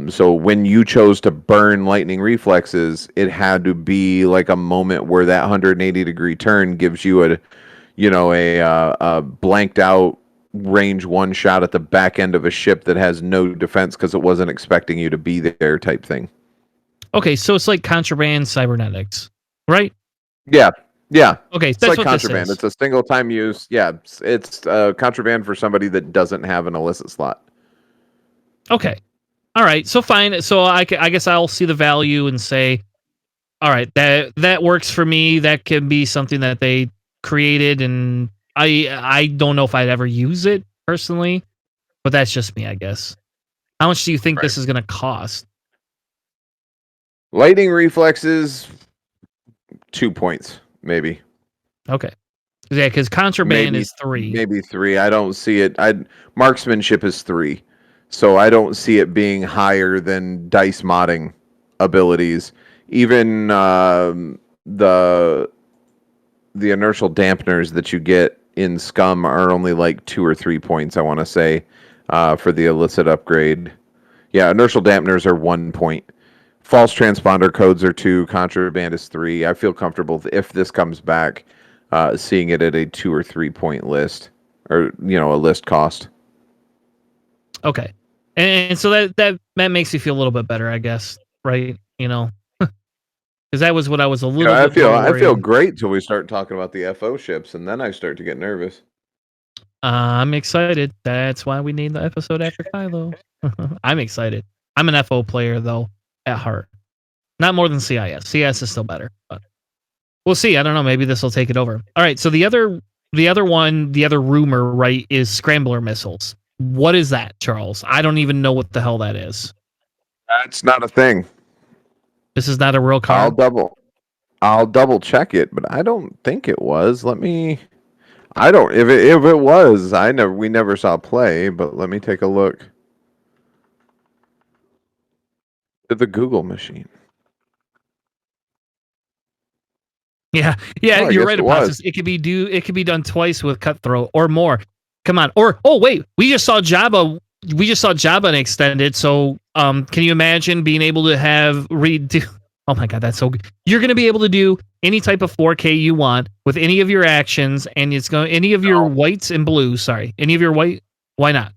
So when you chose to burn lightning reflexes, it had to be like a moment where that 180-degree turn gives you a blanked out range 1 shot at the back end of a ship that has no defense because it wasn't expecting you to be there type thing. Okay, so it's like contraband cybernetics, right? Yeah. Okay, It's that's like what contraband. this is. It's a single time use. Yeah, it's contraband for somebody that doesn't have an illicit slot. Okay, all right. So fine. So I guess I'll see the value and say, all right, that works for me. That can be something that they created, and I don't know if I'd ever use it personally, but that's just me, I guess. How much do you think this is going to cost? Lightning reflexes, 2 points, maybe. Okay. Yeah, because contraband is 3. Maybe 3. I don't see it. Marksmanship is 3. So I don't see it being higher than dice modding abilities. Even the inertial dampeners that you get in Scum are only like 2 or 3 points, I want to say, for the illicit upgrade. Yeah, inertial dampeners are 1 point. False transponder codes are 2. Contraband is 3. I feel comfortable if this comes back, seeing it at a 2 or 3 point list, or a list cost. Okay, and so that makes me feel a little bit better, I guess, right? Because that was what I was a little bit more worried. I feel great till we start talking about the FO ships, and then I start to get nervous. I'm excited. That's why we named the episode after Kylo. I'm excited. I'm an FO player though, at heart. Not more than CIS. CIS is still better, but we'll see. I don't know. Maybe this will take it over. All right. So the other rumor, right, is scrambler missiles. What is that, Charles? I don't even know what the hell that is. That's not a thing. This is not a real card. I'll double check it, but I don't think it was. If it was, we never saw play, but let me take a look at the Google machine. Yeah, you're right, Apostas. It could be done twice with Cutthroat or more. Come on. Or wait, we just saw Jabba and extended, so can you imagine being able to have redo Oh my god, that's so good. You're going to be able to do any type of 4K you want with any of your actions, and it's going any of your No. whites and blues. Sorry, any of your white. Why not?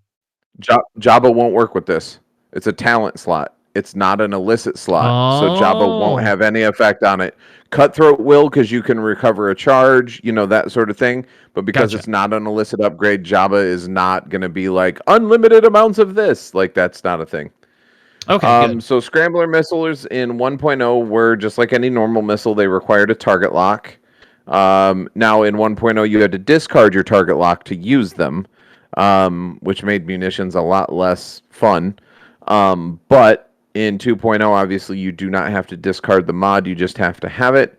Jabba won't work with this. It's a talent slot. It's not an illicit slot, so Jabba won't Oh, have any effect on it. Cutthroat will, because you can recover a charge, that sort of thing. But because gotcha. it's not an illicit upgrade, Jabba is not going to be like unlimited amounts of this. Like, that's not a thing. Okay, good. So Scrambler missiles in 1.0 were just like any normal missile. They required a target lock. Now in 1.0, you had to discard your target lock to use them, which made munitions a lot less fun. But in 2.0, obviously, you do not have to discard the mod. You just have to have it.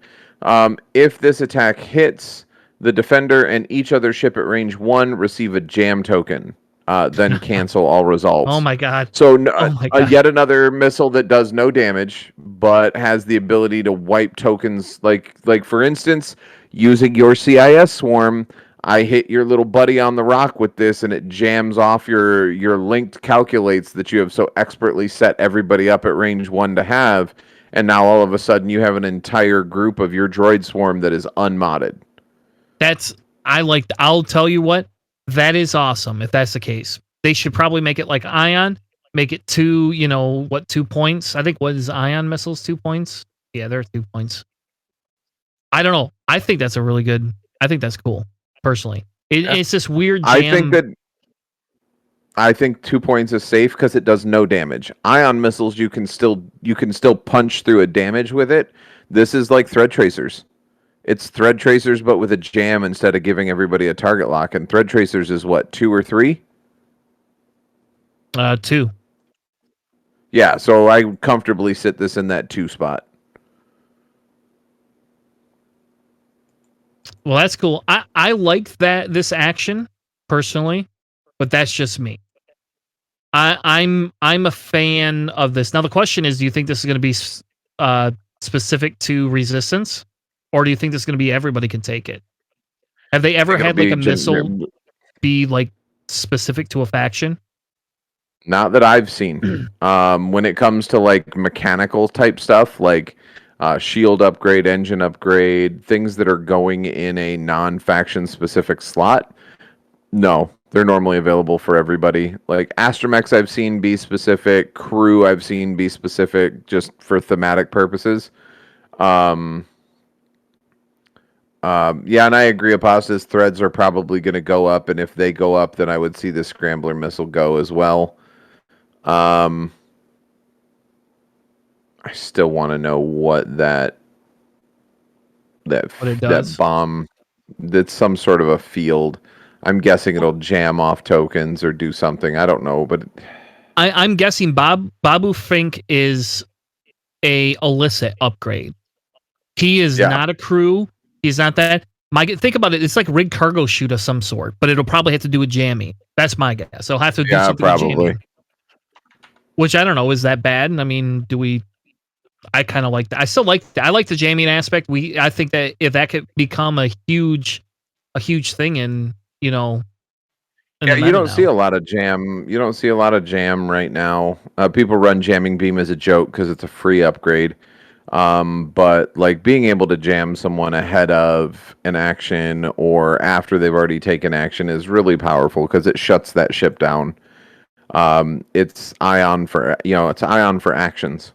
If this attack hits, the defender and each other ship at range 1 receive a jam token. Then cancel all Oh results. my god. So Oh my god. yet another missile that does no damage, but has the ability to wipe tokens. Like for instance, using your CIS swarm, I hit your little buddy on the rock with this, and it jams off your linked calculates that you have so expertly set everybody up at range 1 to have, and now all of a sudden you have an entire group of your droid swarm that is unmodded. I'll tell you what, that is awesome if that's the case. They should probably make it like Ion, make it 2 points. I think what is Ion missiles 2 points? Yeah, they're 2 points. I don't know. I think that's I think that's cool personally. Yeah. It's this weird I think 2 points is safe because it does no damage. Ion missiles you can still punch through a damage with it. This is like thread tracers. It's thread tracers, but with a jam instead of giving everybody a target lock. And thread tracers is what, 2 or 3? 2. Yeah, so I comfortably sit this in that 2 spot. Well, that's cool. I like this action personally, but that's just me. I'm a fan of this. Now the question is, do you think this is going to be specific to Resistance, or do you think this is going to be everybody can take it? Have they ever had like a missile be like specific to a faction? Not that I've seen. When it comes to like mechanical type stuff, like shield upgrade, engine upgrade, things that are going in a non-faction specific slot, no, they're normally available for everybody. Like Astromechs I've seen be specific, crew I've seen be specific just for thematic purposes. Yeah, and I agree. Aposta's threads are probably going to go up, and if they go up, then I would see the Scrambler missile go as well. I still want to know what that bomb. That's some sort of a field. I'm guessing it'll jam off tokens or do something. I don't know, but I'm guessing Babu Fink is a illicit upgrade. He is not a crew. He's not that. Think about it. It's like rig cargo chute of some sort, but it'll probably have to do with jamming. That's my guess. It'll have to do something with jamming. Which I don't know. Is that bad? I mean, I kind of like that. I still like. I like the jamming aspect. I think that if that could become a huge thing in you don't see a lot of jam. You don't see a lot of jam right now. People run jamming beam as a joke because it's a free upgrade. But like being able to jam someone ahead of an action or after they've already taken action is really powerful because it shuts that ship down. It's ion for actions.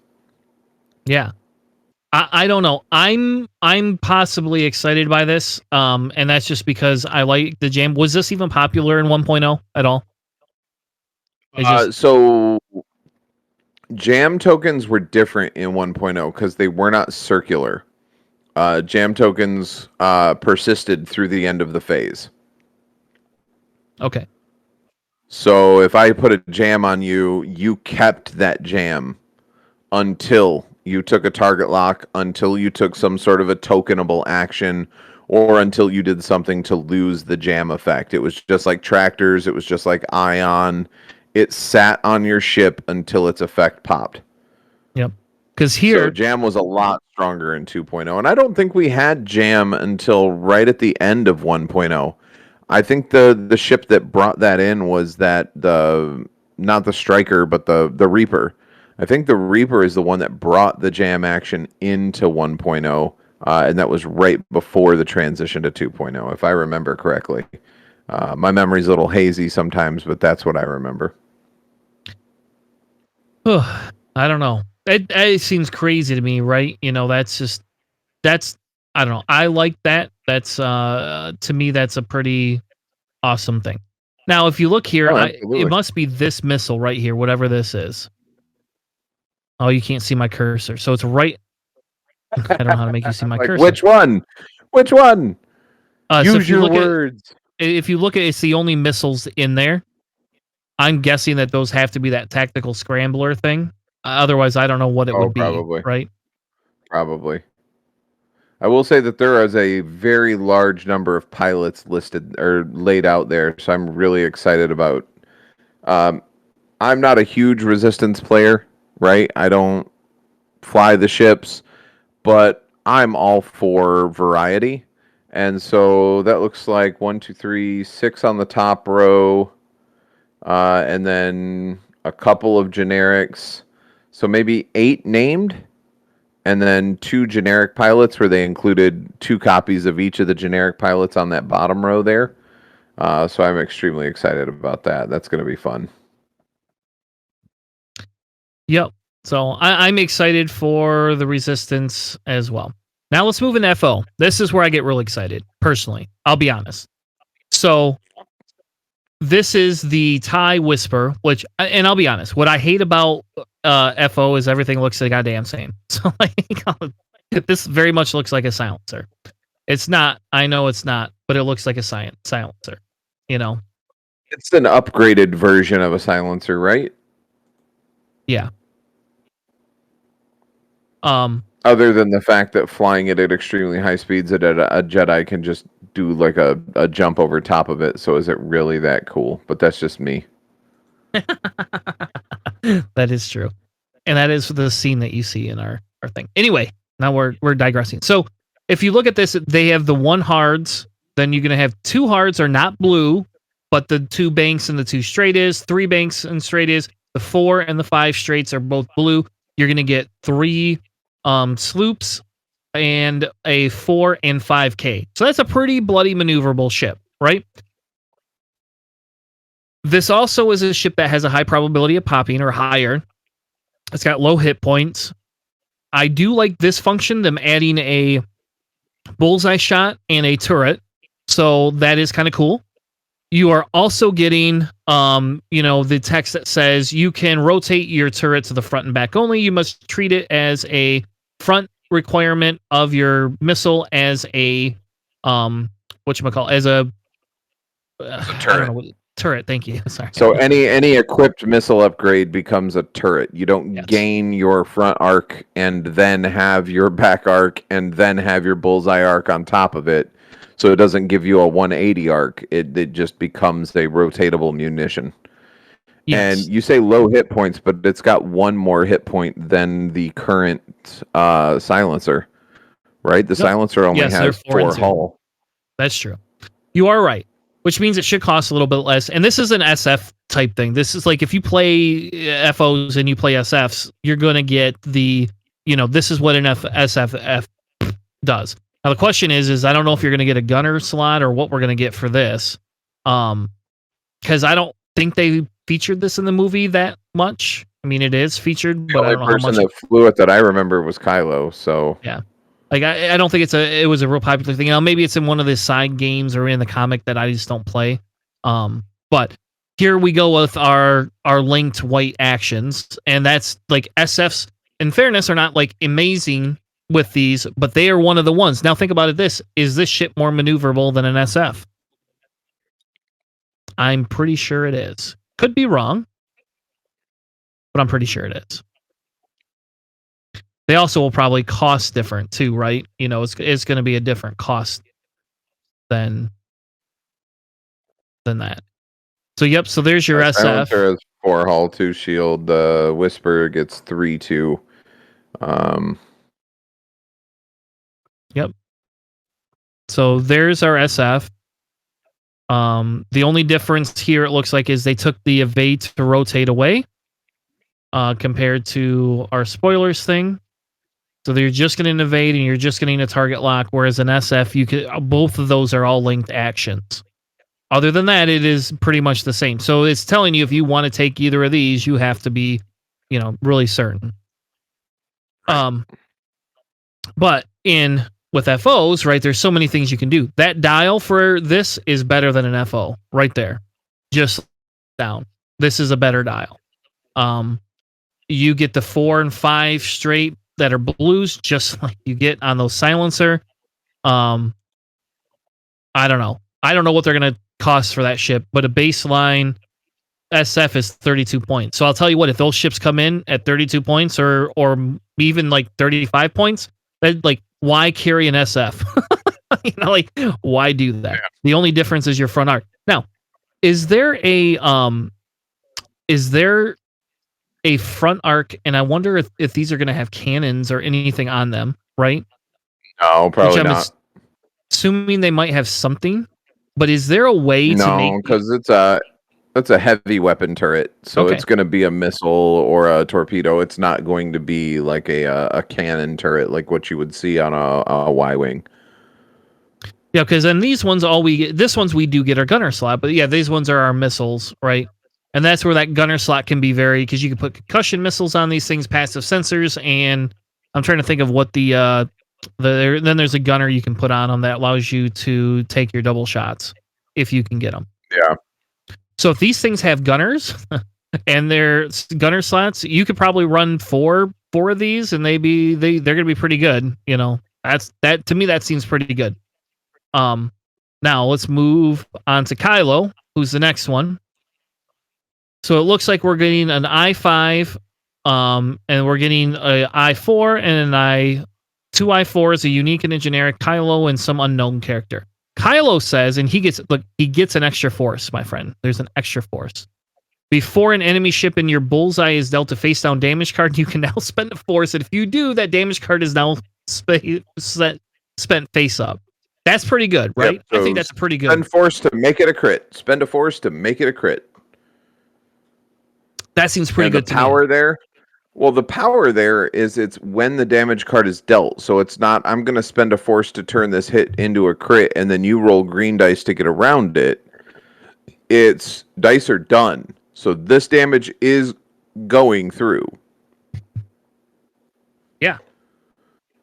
Yeah. I don't know. I'm possibly excited by this. And that's just because I like the jam. Was this even popular in 1.0 at all? So jam tokens were different in 1.0 because they were not circular. Jam tokens persisted through the end of the phase. Okay. So if I put a jam on you, you kept that jam until you took a target lock, until you took some sort of a tokenable action, or until you did something to lose the jam effect. It was just like tractors. It was just like ion. It sat on your ship until its effect popped. Yep. Because here... So jam was a lot stronger in 2.0. And I don't think we had jam until right at the end of 1.0. I think the ship that brought that in was not the Striker, but the Reaper. I think the Reaper is the one that brought the jam action into 1.0, and that was right before the transition to 2.0, if I remember correctly. My memory's a little hazy sometimes, but that's what I remember. I don't know. It seems crazy to me, right? That's I don't know. I like that. That's to me that's a pretty awesome thing. Now, if you look here, Oh, it absolutely. must be this missile right here, whatever this is. Oh, you can't see my cursor. So it's right. I don't know how to make you see my Like, cursor. which one? Which one? So Use your words. if you look at it's the only missiles in there. I'm guessing that those have to be that tactical scrambler thing. Otherwise, I don't know what it Oh, would be, probably. right? Probably. I will say that there is a very large number of pilots listed or laid out there, so I'm really excited about. Um, I'm not a huge resistance player, right? I don't fly the ships, but I'm all for variety. And so that looks like one, two, three, six on the top row, and then a couple of generics. So maybe eight named, and then two generic pilots where they included two copies of each of the generic pilots on that bottom row there. So I'm extremely excited about that. That's going to be fun. Yep. So I'm excited for the Resistance as well. Now let's move into FO. This is where I get really excited, personally. I'll be honest. So this is the TIE Whisper, which, and I'll be honest, what I hate about FO is everything looks the goddamn same. So like, this very much looks like a silencer. It's not. I know it's not, but it looks like a silencer. You know? It's an upgraded version of a silencer, right? Yeah. Other than the fact that flying it at extremely high speeds, that a Jedi can just do like a jump over top of it. So is it really that cool? But that's just me. That is true. And that is the scene that you see in our thing. Anyway, now we're digressing. So if you look at this, they have the one hards, then you're gonna have two hards are not blue, but the two banks and the two straight is, three banks and straight is, the 4 and the 5 straights are both blue. You're gonna get three sloops and a 4 and 5K. So that's a pretty bloody maneuverable ship, right? This also is a ship that has a high probability of popping or higher. It's got low hit points. I do like this function, them adding a bullseye shot and a turret. So that is kind of cool. You are also getting, the text that says you can rotate your turret to the front and back only. You must treat it as a front requirement of your missile as a, whatchamacallit, as a, I don't know, turret. Thank you. Sorry. So any equipped missile upgrade becomes a turret. You don't Yes. gain your front arc and then have your back arc and then have your bullseye arc on top of it. So it doesn't give you a 180 arc. It just becomes a rotatable munition. Yes. And you say low hit points, but it's got one more hit point than the current silencer, right? The silencer only Yes, they're has 4 and 4 2. hull. That's true. You are right. Which means it should cost a little bit less. And this is an SF type thing. This is like if you play FOs and you play SFs, you're going to get this is what an SFF does. Now the question is I don't know if you're going to get a gunner slot or what we're going to get for this. Because I don't think they featured this in the movie that much. I mean, it is featured, The but I only don't know how person much. that flew it that I remember was Kylo. So Yeah. Like I don't think it was a real popular thing. Now maybe it's in one of the side games or in the comic that I just don't play. But here we go with our linked white actions, and that's like SFs. In fairness, are not like amazing with these, but they are one of the ones. Now think about it: is this ship more maneuverable than an SF? I'm pretty sure it is. Could be wrong, but I'm pretty sure it is. They also will probably cost different too, right? It's going to be a different cost than that. So yep, so there's your SF. Silencer has 4 hull, 2 shield. The Whisper gets 3 2. Yep. So there's our SF. The only difference here it looks like is they took the evade to rotate away. compared to our spoilers thing. So you're just getting an evade and you're just getting a target lock, whereas in SF, you could both of those are all linked actions. Other than that, it is pretty much the same. So it's telling you if you want to take either of these, you have to be, really certain. But with FOs, right, there's so many things you can do. That dial for this is better than an FO right there. Just down. This is a better dial. You get the 4 and 5 straight that are blues, just like you get on those silencer. I don't know. I don't know what they're going to cost for that ship, but a baseline SF is 32 points. So I'll tell you what, if those ships come in at 32 points or even like 35 points, then like why carry an SF? Why do that? Yeah. The only difference is your front arc. Now, is there a front arc, and I wonder if these are going to have cannons or anything on them, right? No, probably not. Assuming they might have something, but is there a way to make... No, because it's a heavy weapon turret, so it's going to be a missile or a torpedo. It's not going to be like a cannon turret like what you would see on a Y-wing. Yeah, because in these ones, we do get our gunner slot, but yeah, these ones are our missiles, right? And that's where that gunner slot can be very, because you can put concussion missiles on these things, passive sensors, and I'm trying to think of what then there's a gunner you can put on them that allows you to take your double shots if you can get them. Yeah. So if these things have gunners and they're gunner slots, you could probably run four of these, and they're going to be pretty good. That to me that seems pretty good. Now let's move on to Kylo, who's the next one. So it looks like we're getting an I5, and we're getting an I4 and an two I4s, a unique and a generic, Kylo and some unknown character. Kylo says, and he gets an extra force, my friend. There's an extra force. Before an enemy ship in your bullseye is dealt a face down damage card, you can now spend a force, and if you do, that damage card is now spent face up. That's pretty good, right? Yep, so I think that's pretty good. Spend force to make it a crit. Spend a force to make it a crit. That seems pretty good to me. The power there. Well, the power there is it's when the damage card is dealt. So it's not, I'm going to spend a force to turn this hit into a crit, and then you roll green dice to get around it. It's dice are done. So this damage is going through. Yeah.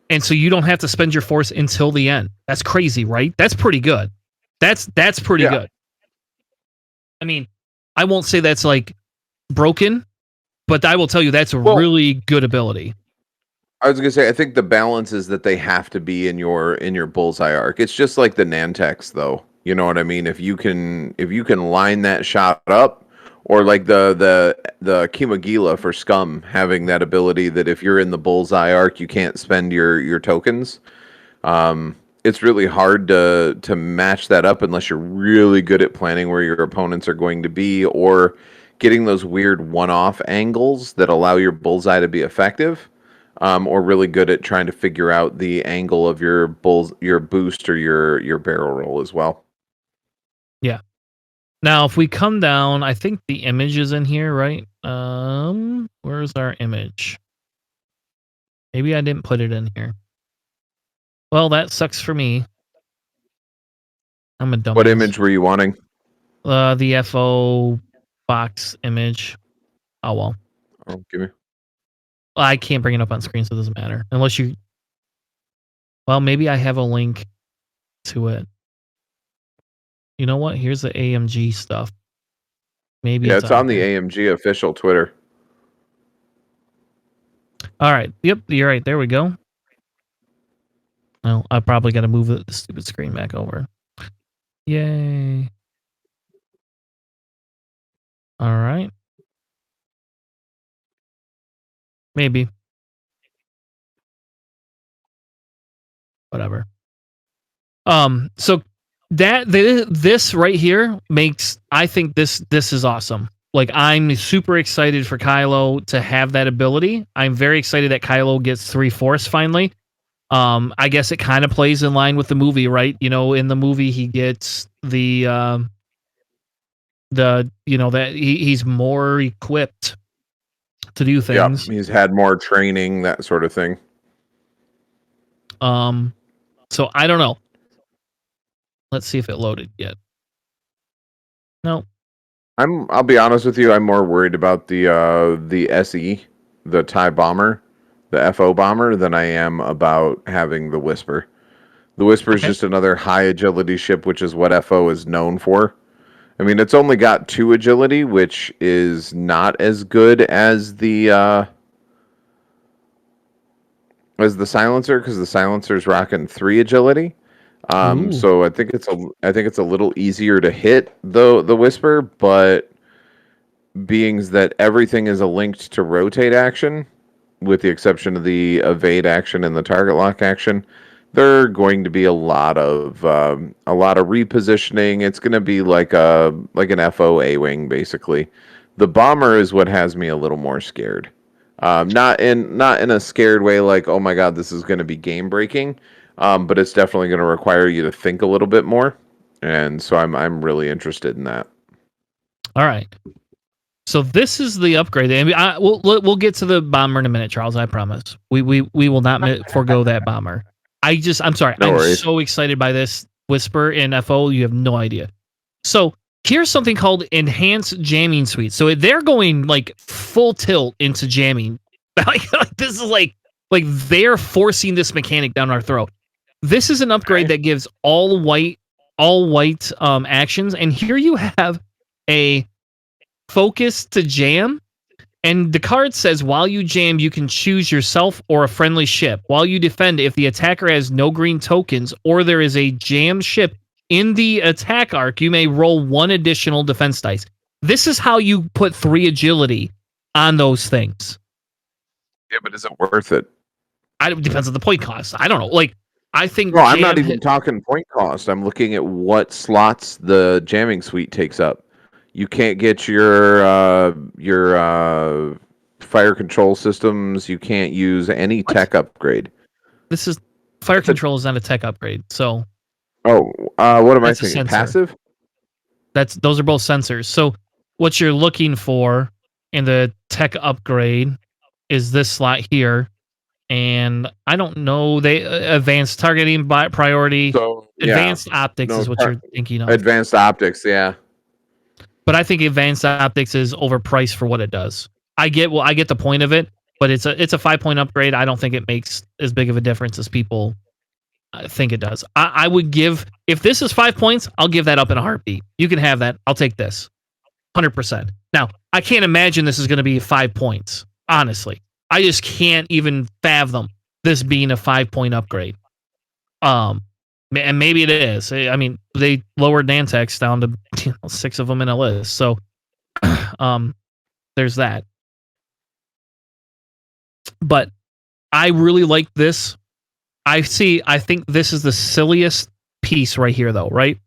And so you don't have to spend your force until the end. That's crazy, right? That's pretty good. That's pretty good. I mean, I won't say that's like broken, but I will tell you that's a really good ability. I was gonna say, I think the balance is that they have to be in your bullseye arc. It's just like the Nantex, though. You know what I mean? If you can line that shot up, or like the Kimagila for Scum having that ability that if you're in the bullseye arc, you can't spend your tokens. It's really hard to match that up unless you're really good at planning where your opponents are going to be, or getting those weird one-off angles that allow your bullseye to be effective, or really good at trying to figure out the angle of your boost or your barrel roll as well. Yeah. Now, if we come down, I think the image is in here, right? Where's our image? Maybe I didn't put it in here. Well, that sucks for me. I'm a dumbass. What image were you wanting? The FO box image. Oh, well. Oh, give me. Well, I can't bring it up on screen, so it doesn't matter. Unless you... Well, maybe I have a link to it. You know what? Here's the AMG stuff. Maybe it's on the AMG official Twitter. All right. Yep, you're right. There we go. Well, I probably got to move the stupid screen back over. Yay. All right. Maybe. Whatever. So this right here makes, I think this is awesome. Like, I'm super excited for Kylo to have that ability. I'm very excited that Kylo gets 3 force finally. I guess it kind of plays in line with the movie, right? You know, in the movie he gets that he's more equipped to do things. He's had more training, that sort of thing. So I don't know. Let's see if it loaded yet. No. I'll be honest with you, I'm more worried about the SE, the TIE bomber, the FO bomber, than I am about having the Whisper. The Whisper is just another high agility ship, which is what FO is known for. I mean, it's only got 2 agility, which is not as good as the silencer, because the silencer's rocking 3 agility. So I think it's a little easier to hit the Whisper, but being that everything is a linked to rotate action, with the exception of the evade action and the target lock action, there are going to be a lot of repositioning. It's going to be like an FO A-wing basically. The bomber is what has me a little more scared. Not in a scared way, like, oh my god, this is going to be game breaking. But it's definitely going to require you to think a little bit more, and so I'm really interested in that. All right. So this is the upgrade. I mean, we'll get to the bomber in a minute, Charles. I promise. We will not forego that bomber. I'm sorry. No I'm worries. so excited by this Whisper in FO. You have no idea. So here's something called Enhanced Jamming Suite. So they're going like full tilt into jamming. like this is like they're forcing this mechanic down our throat. This is an upgrade that gives all white actions, and here you have a focus to jam, and the card says while you jam, you can choose yourself or a friendly ship. While you defend, if the attacker has no green tokens or there is a jammed ship in the attack arc, you may roll 1 additional defense dice. This is how you put 3 agility on those things. Yeah, but is it worth it? It depends on the point cost. I don't know. Like, I think. No, I'm not even talking point cost. I'm looking at what slots the jamming suite takes up. You can't get your fire control systems. You can't use any tech upgrade. This is fire control is not a tech upgrade. So. Oh, what am I thinking? Passive? Those are both sensors. So what you're looking for in the tech upgrade is this slot here. And I don't know, they advanced targeting by priority. So, advanced optics is what you're thinking of. Advanced optics, yeah. But I think advanced optics is overpriced for what it does. I get the point of it, but it's a 5-point upgrade. I don't think it makes as big of a difference as people think it does. I would give, if this is 5 points, I'll give that up in a heartbeat. You can have that. I'll take this 100%. Now, I can't imagine this is going to be 5 points, honestly. I just can't even fathom this being a 5-point upgrade. And maybe it is. I mean, they lowered Nantex down to 6 of them in a list. So, there's that. But I really like this. I think this is the silliest piece right here, though, right?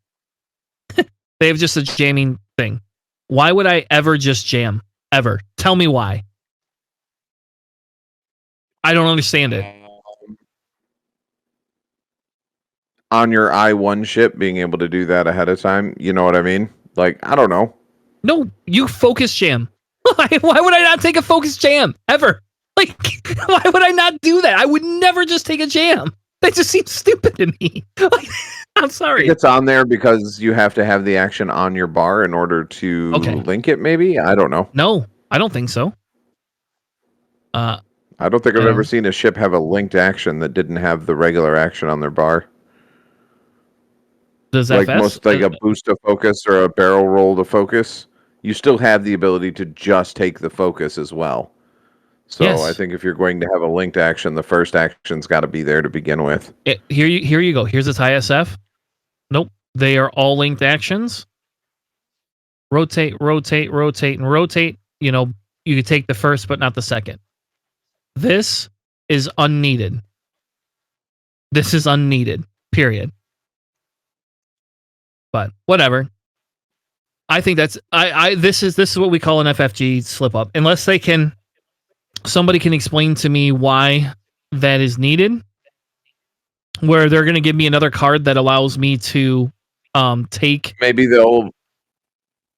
They have just a jamming thing. Why would I ever just jam? Ever? Tell me why. I don't understand it. On your I-1 ship, being able to do that ahead of time, you know what I mean? Like, I don't know. No, you focus jam. Why would I not take a focus jam? Ever? Like, why would I not do that? I would never just take a jam. That just seems stupid to me. Like, I'm sorry. It's on there because you have to have the action on your bar in order to link it, maybe? I don't know. No, I don't think so. I don't think I've ever seen a ship have a linked action that didn't have the regular action on their bar. Does that like a boost to focus or a barrel roll to focus, you still have the ability to just take the focus as well. So yes. I think if you're going to have a linked action, the first action's got to be there to begin with. Here you go. Here's a TIE SF. Nope. They are all linked actions. Rotate, rotate, rotate, and rotate. You know, you could take the first, but not the second. This is unneeded. This is unneeded. Period. But whatever. I think that's this is what we call an FFG slip up. Unless somebody can explain to me why that is needed. Where they're going to give me another card that allows me to take. Maybe they'll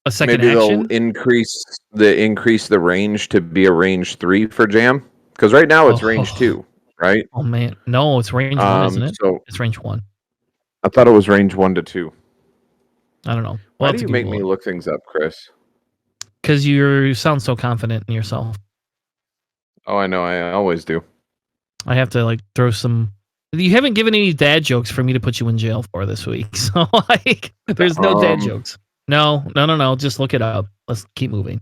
A second Maybe they'll action? increase the range to be a range 3 for jam. Because right now it's range Oh, 2, right? oh man. No, it's range 1, isn't it? So It's range 1. I thought it was range 1 to 2. I don't know. We'll Why have do to you make Google me it. look things up, Chris? Because you sound so confident in yourself. Oh, I know. I always do. I have to, like, throw some... You haven't given any dad jokes for me to put you in jail for this week. So, like, there's no dad Um, jokes. No. Just look it up. Let's keep moving.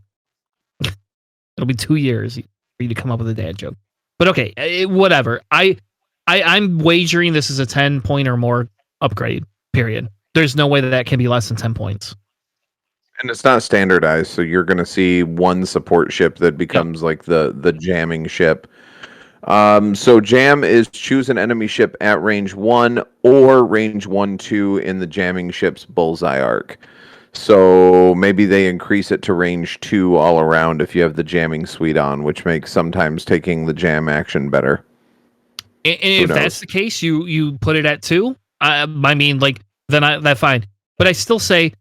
It'll be 2 years for you to come up with a dad joke. But okay, whatever. I'm wagering this is a 10 point or more upgrade, period. There's no way that that can be less than 10 points. and it's not standardized, so you're going to see one support ship that Yep. becomes like the jamming ship. So jam is choose an enemy ship at range 1 or range 1-2 in the jamming ship's bullseye arc. So maybe they increase it to range 2 all around if you have the jamming suite on, which makes sometimes taking the jam action better. And if that's the case, you put it at 2. I mean, like, then that's fine. But I still say,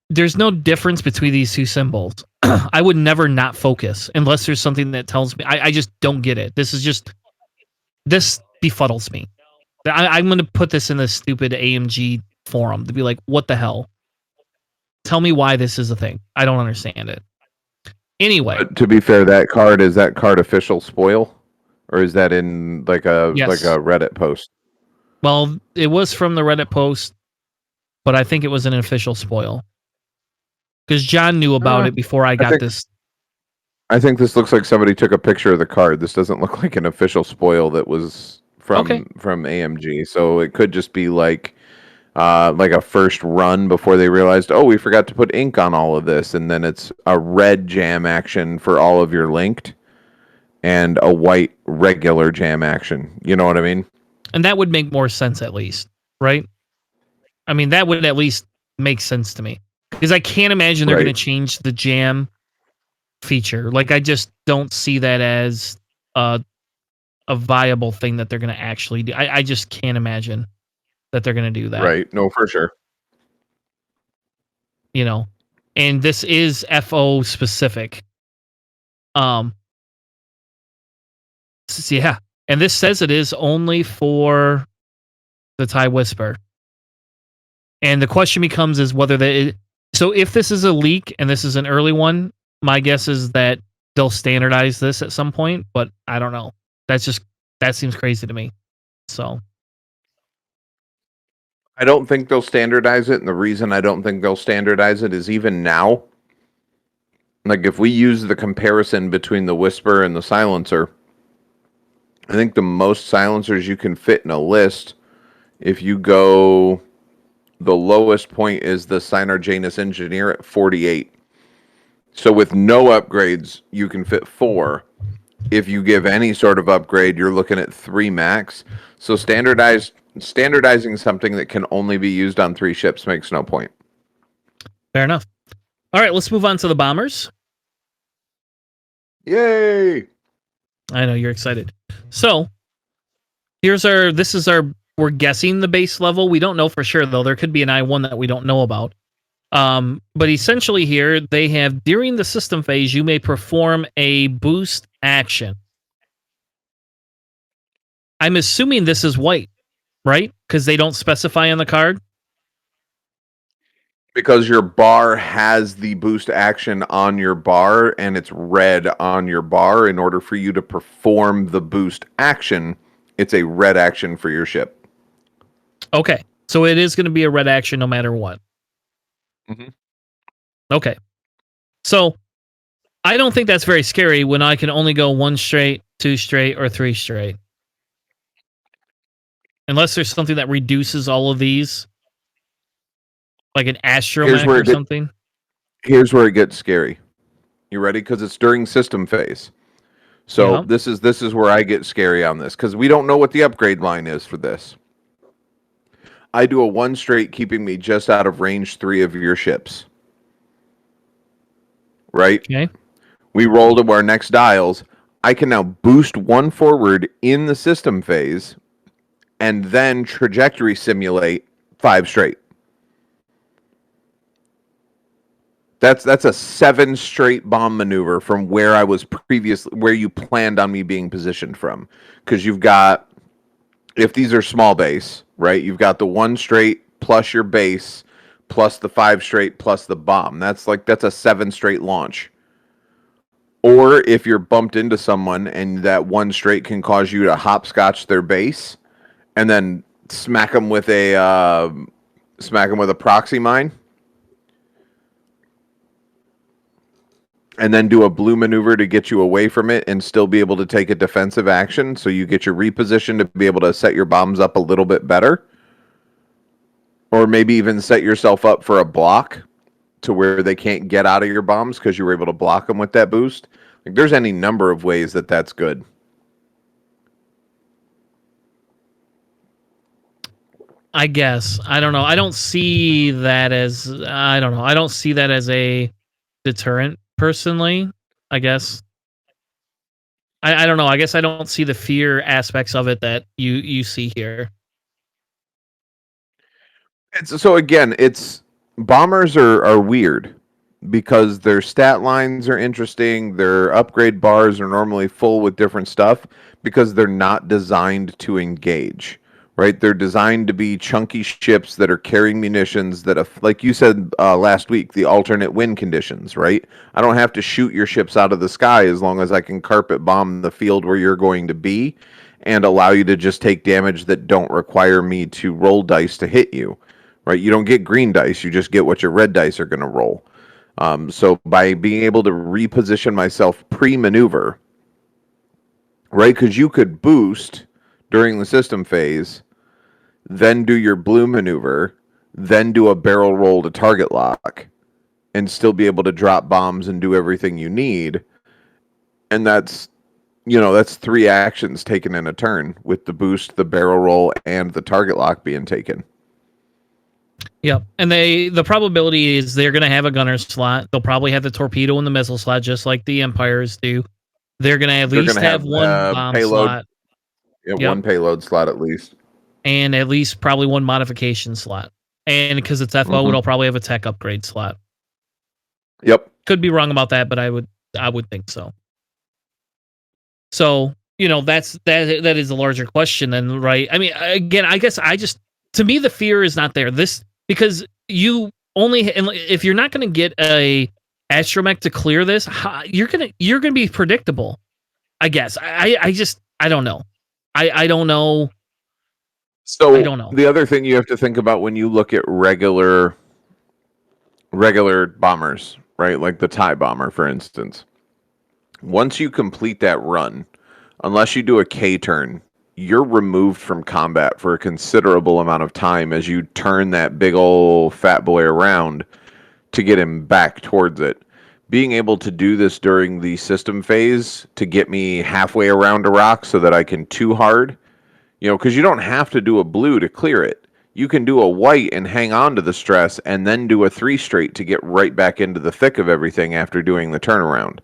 there's no difference between these two symbols. I would never not focus unless there's something that tells me. I just don't get it. This befuddles me. I'm going to put this in the stupid AMG forum to be like, what the hell? Tell me why this is a thing. I don't understand it. Anyway, But to be fair, is that card official spoil, or is that in like a yes. Reddit post? Well, it was from the Reddit post, but I think it was an official spoil because John knew about it before I got this. I think this looks like somebody took a picture of the card. This doesn't look like an official spoil that was from AMG. So it could just be like a first run before they realized, oh, we forgot to put ink on all of this, and then it's a red jam action for all of your linked, and a white regular jam action. You know what I mean? And that would make more sense, at least, right? I mean, that would at least make sense to me because I can't imagine they're going to change the jam feature. Like, I just don't see that as a viable thing that they're going to actually do. I just can't imagine that they're going to do that. Right. No, for sure. You know, and this is FO specific. So yeah, and this says it is only for the TIE Whisper. And the question becomes is whether so if this is a leak and this is an early one, my guess is that they'll standardize this at some point, but I don't know. That seems crazy to me. So I don't think they'll standardize it, and the reason I don't think they'll standardize it is even now, like if we use the comparison between the Whisper and the Silencer, I think the most silencers you can fit in a list, if you go, the lowest point is the Sinar Janus Engineer at 48. So with no upgrades, you can fit 4. If you give any sort of upgrade, you're looking at 3 max. So standardizing something that can only be used on 3 ships makes no point. fair enough. All right, let's move on to the bombers. Yay! I know you're excited. So we're guessing the base level. We don't know for sure though. There could be an I1 that we don't know about. But essentially here they have during the system phase, you may perform a boost action. I'm assuming this is white, right? Because they don't specify on the card. Because your bar has the boost action on your bar and it's red on your bar. In order for you to perform the boost action, it's a red action for your ship. Okay. So it is going to be a red action no matter what. Mm-hmm. Okay. So I don't think that's very scary when I can only go 1 straight, 2 straight, or 3 straight. Unless there's something that reduces all of these. Like an astromech or something. Here's where it gets scary. You ready? Because it's during system phase. So this is where I get scary on this, because we don't know what the upgrade line is for this. I do a 1 straight, keeping me just out of range 3 of your ships. Right? Okay. We roll to our next dials. I can now boost 1 forward in the system phase and then trajectory simulate 5 straight. That's a 7 straight bomb maneuver from where I was previously, where you planned on me being positioned from. Because you've got, if these are small base, right? You've got the 1 straight plus your base plus the 5 straight plus the bomb. That's a 7 straight launch. Or if you're bumped into someone and that 1 straight can cause you to hopscotch their base and then smack them with a proxy mine, and then do a blue maneuver to get you away from it and still be able to take a defensive action, so you get your reposition to be able to set your bombs up a little bit better, or maybe even set yourself up for a block to where they can't get out of your bombs because you were able to block them with that boost. Like, there's any number of ways that that's good. I guess. I don't know. I don't see that as I don't know. I don't see that as a deterrent personally, I guess. I don't know. I guess I don't see the fear aspects of it that you see here. So again, it's bombers are weird because their stat lines are interesting. Their upgrade bars are normally full with different stuff because they're not designed to engage. Right? They're designed to be chunky ships that are carrying munitions that, like you said last week, the alternate win conditions. Right? I don't have to shoot your ships out of the sky as long as I can carpet bomb the field where you're going to be and allow you to just take damage that don't require me to roll dice to hit you. Right? You don't get green dice; you just get what your red dice are going to roll. So by being able to reposition myself pre-maneuver, right? Because you could boost during the system phase, then do your blue maneuver, then do a barrel roll to target lock, and still be able to drop bombs and do everything you need. And that's 3 actions taken in a turn with the boost, the barrel roll, and the target lock being taken. Yep. And the probability is they're going to have a gunner slot. They'll probably have the torpedo and the missile slot, just like the Empires do. They're going to at least have one bomb payload slot. Yep. One payload slot at least. And at least probably one modification slot. And because it's FO, it'll probably have a tech upgrade slot. Yep. Could be wrong about that, but I would think so. So, that is a larger question then, right? I mean, again, I guess to me, the fear is not there. Because you only, if you're not going to get a astromech to clear this, you're gonna be predictable. I guess. I don't know. I don't know. So I don't know. The other thing you have to think about when you look at regular bombers, right? Like the TIE bomber, for instance. Once you complete that run, unless you do a K turn, you're removed from combat for a considerable amount of time as you turn that big old fat boy around to get him back towards it. Being able to do this during the system phase to get me halfway around a rock so that I can 2 hard, because you don't have to do a blue to clear it. You can do a white and hang on to the stress and then do a 3 straight to get right back into the thick of everything after doing the turnaround.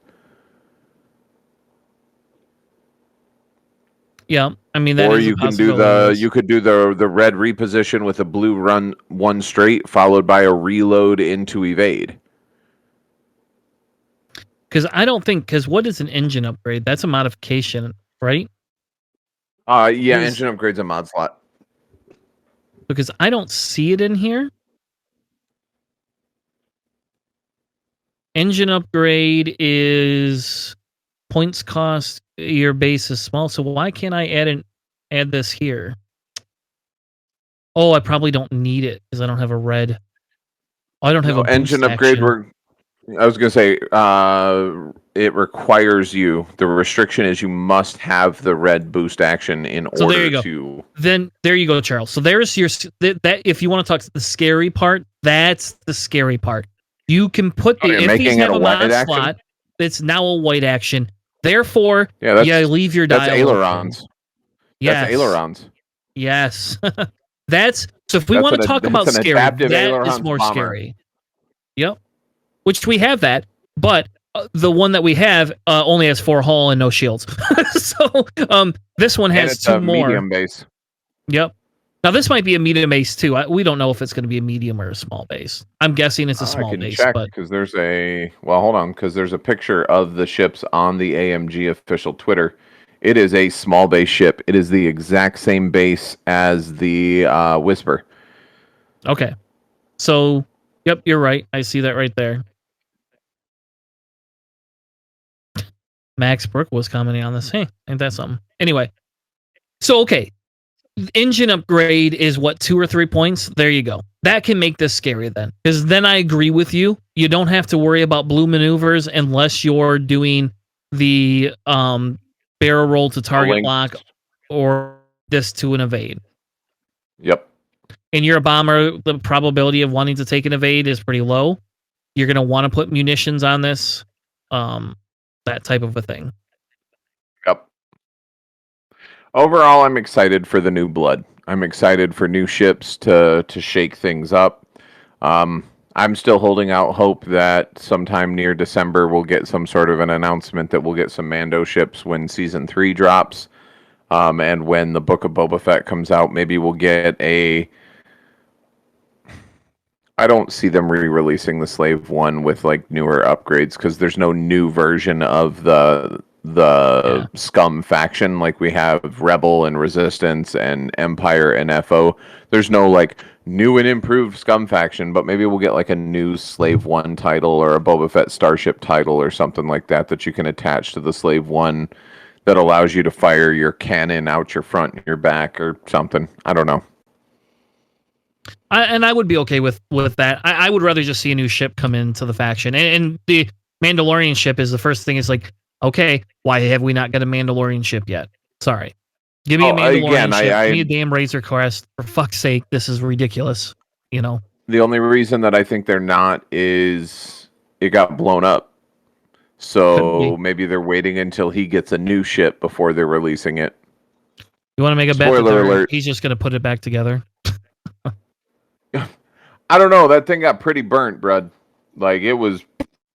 Yeah, I mean that. Or you can do the red reposition with a blue run 1 straight followed by a reload into evade. Because what is an engine upgrade? That's a modification, right? Engine upgrade's a mod slot. Because I don't see it in here. Engine upgrade is points cost. Your base is small, so why can't I add this here? Oh, I probably don't need it because I don't have a red. Oh, I don't have a engine upgrade. I was gonna say it requires you. The restriction is you must have the red boost action in order there you go. to. Then there you go, Charles. So there's that. If you want to talk the scary part, that's the scary part. You can put if these have a mod slot, it's now a white action. Therefore, leave your dial. That's ailerons. Yes. That's ailerons. Yes. So if we want to talk about scary, that is more scary. Yep. Which we have that, but the one that we have only has 4 hull and no shields. So this one has 2 more. Medium base. Yep. Now this might be a medium base too. We don't know if it's going to be a medium or a small base. I'm guessing it's a I small can base, check but because there's hold on, because there's a picture of the ships on the AMG official Twitter. It is a small base ship. It is the exact same base as the Whisper. okay. So, yep, you're right. I see that right there. Max Brook was commenting on this. Hey, ain't that something? Anyway, so okay, engine upgrade is what, 2 or 3 points? There you go. That can make this scary then, because then I agree with you. You don't have to worry about blue maneuvers unless you're doing the barrel roll to target lock or this to an evade. Yep. And you're a bomber, the probability of wanting to take an evade is pretty low. You're going to want to put munitions on this, that type of a thing. Yep. Overall, I'm excited for the new blood. I'm excited for new ships to shake things up. I'm still holding out hope that sometime near December we'll get some sort of an announcement that we'll get some Mando ships when Season 3 drops. And when the Book of Boba Fett comes out, maybe we'll get a... I don't see them re-releasing the Slave One with like newer upgrades because there's no new version of the Scum faction like we have Rebel and Resistance and Empire and FO. There's no like new and improved Scum faction, but maybe we'll get like a new Slave One title or a Boba Fett Starship title or something like that you can attach to the Slave One that allows you to fire your cannon out your front and your back or something. I don't know. I would be okay with that. I would rather just see a new ship come into the faction. And the Mandalorian ship is the first thing. It's like, okay, why have we not got a Mandalorian ship yet? Sorry. Give me a Mandalorian ship. Give me a damn Razor Crest. For fuck's sake, this is ridiculous. You know? The only reason that I think they're not is it got blown up. So maybe they're waiting until he gets a new ship before they're releasing it. You want to make a bet that he's just going to put it back together? I don't know. That thing got pretty burnt, bud. Like, it was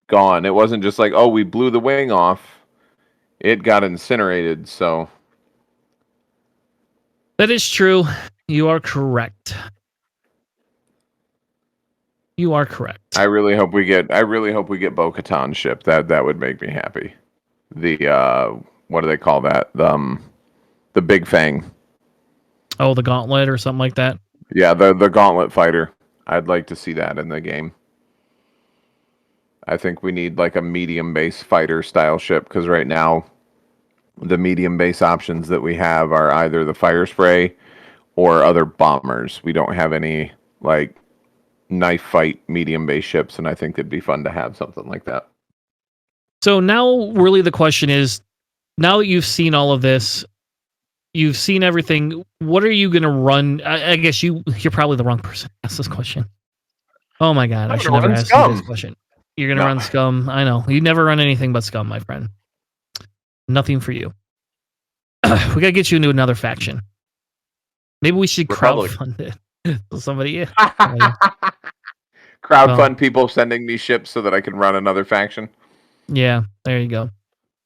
gone. It wasn't just like, oh, we blew the wing off. It got incinerated, so. That is true. You are correct. You are correct. I really hope we get Bo-Katan's ship. That would make me happy. The what do they call that? The Big Fang. Oh, the Gauntlet or something like that. Yeah, the Gauntlet fighter. I'd like to see that in the game. I think we need like a medium base fighter style ship because right now the medium base options that we have are either the fire spray or other bombers. We don't have any like knife fight medium base ships, and I think it'd be fun to have something like that. So now really the question is, now that you've seen all of this, you've seen everything, what are you going to run? I guess you're probably the wrong person to ask this question. Oh my God, I should never ask you this question. You're going to run Scum. I know. You never run anything but Scum, my friend. Nothing for you. We got to get you into another faction. Maybe we should crowdfund it. Somebody, crowdfund people sending me ships so that I can run another faction. Yeah, there you go.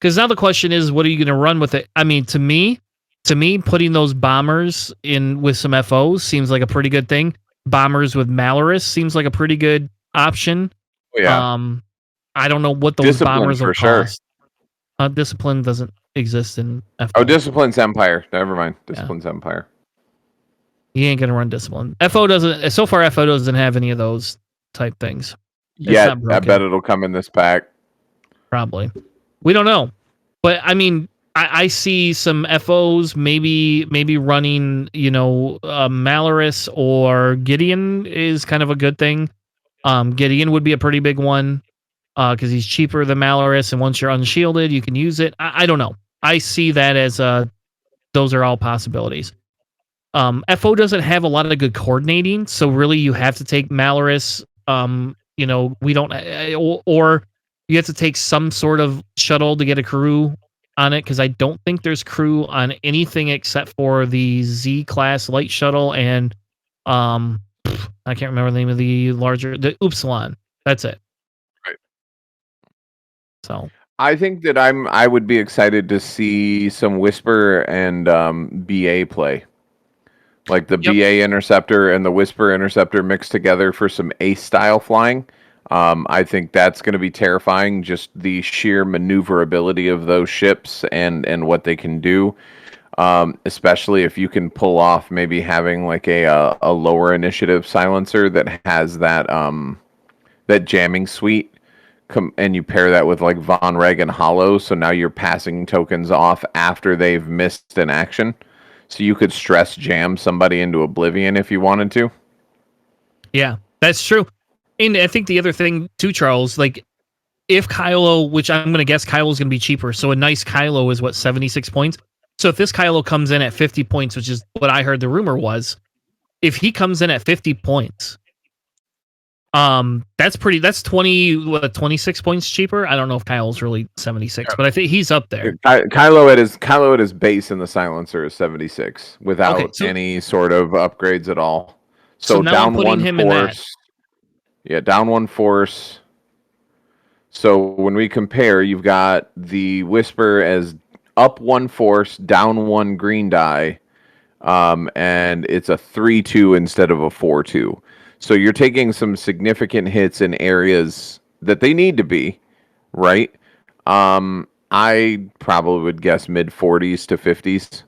Because now the question is, what are you going to run with it? I mean, to me, putting those bombers in with some FOs seems like a pretty good thing. Bombers with Malorus seems like a pretty good option. Oh, yeah. I don't know what those bombers will cost. Discipline doesn't exist in FO. Oh, Discipline's Empire. Never mind. Discipline's Empire. You ain't gonna run Discipline. FO doesn't. So far, FO doesn't have any of those type things. Yeah, I bet it'll come in this pack. Probably. We don't know, but I mean, I see some FOs maybe running. Malorus or Gideon is kind of a good thing. Gideon would be a pretty big one because he's cheaper than Malorus, and once you're unshielded, you can use it. I don't know. I see that as those are all possibilities. FO doesn't have a lot of good coordinating, so really you have to take Malorus. We don't, or you have to take some sort of shuttle to get a crew on it, because I don't think there's crew on anything except for the Z class light shuttle and I can't remember the name of the Upsilon. That's it. Right. So I think that I would be excited to see some Whisper and BA play. like the Yep. BA interceptor and the Whisper interceptor mixed together for some ace style flying. I think that's going to be terrifying. Just the sheer maneuverability of those ships and what they can do. Especially if you can pull off maybe having like a lower initiative silencer that has that jamming suite, and you pair that with like Von Reg and Hollow, so now you're passing tokens off after they've missed an action. So you could stress jam somebody into oblivion if you wanted to. Yeah, that's true. And I think the other thing too, Charles, like if Kylo, which I'm going to guess Kylo is going to be cheaper, so a nice Kylo is what, 76 points. So if this Kylo comes in at 50 points, which is what I heard the rumor was, if he comes in at 50 points, that's 26 points cheaper. I don't know if Kyle's really 76, but I think he's up there. Kylo at his base in the silencer is 76 without any sort of upgrades at all. So now down I'm putting one him force. in that. Yeah, down one force. So when we compare, you've got the Whisper as up one force, down one green die, and it's a 3-2 instead of a 4-2. So you're taking some significant hits in areas that they need to be, right? I probably would guess mid 40s to 50s.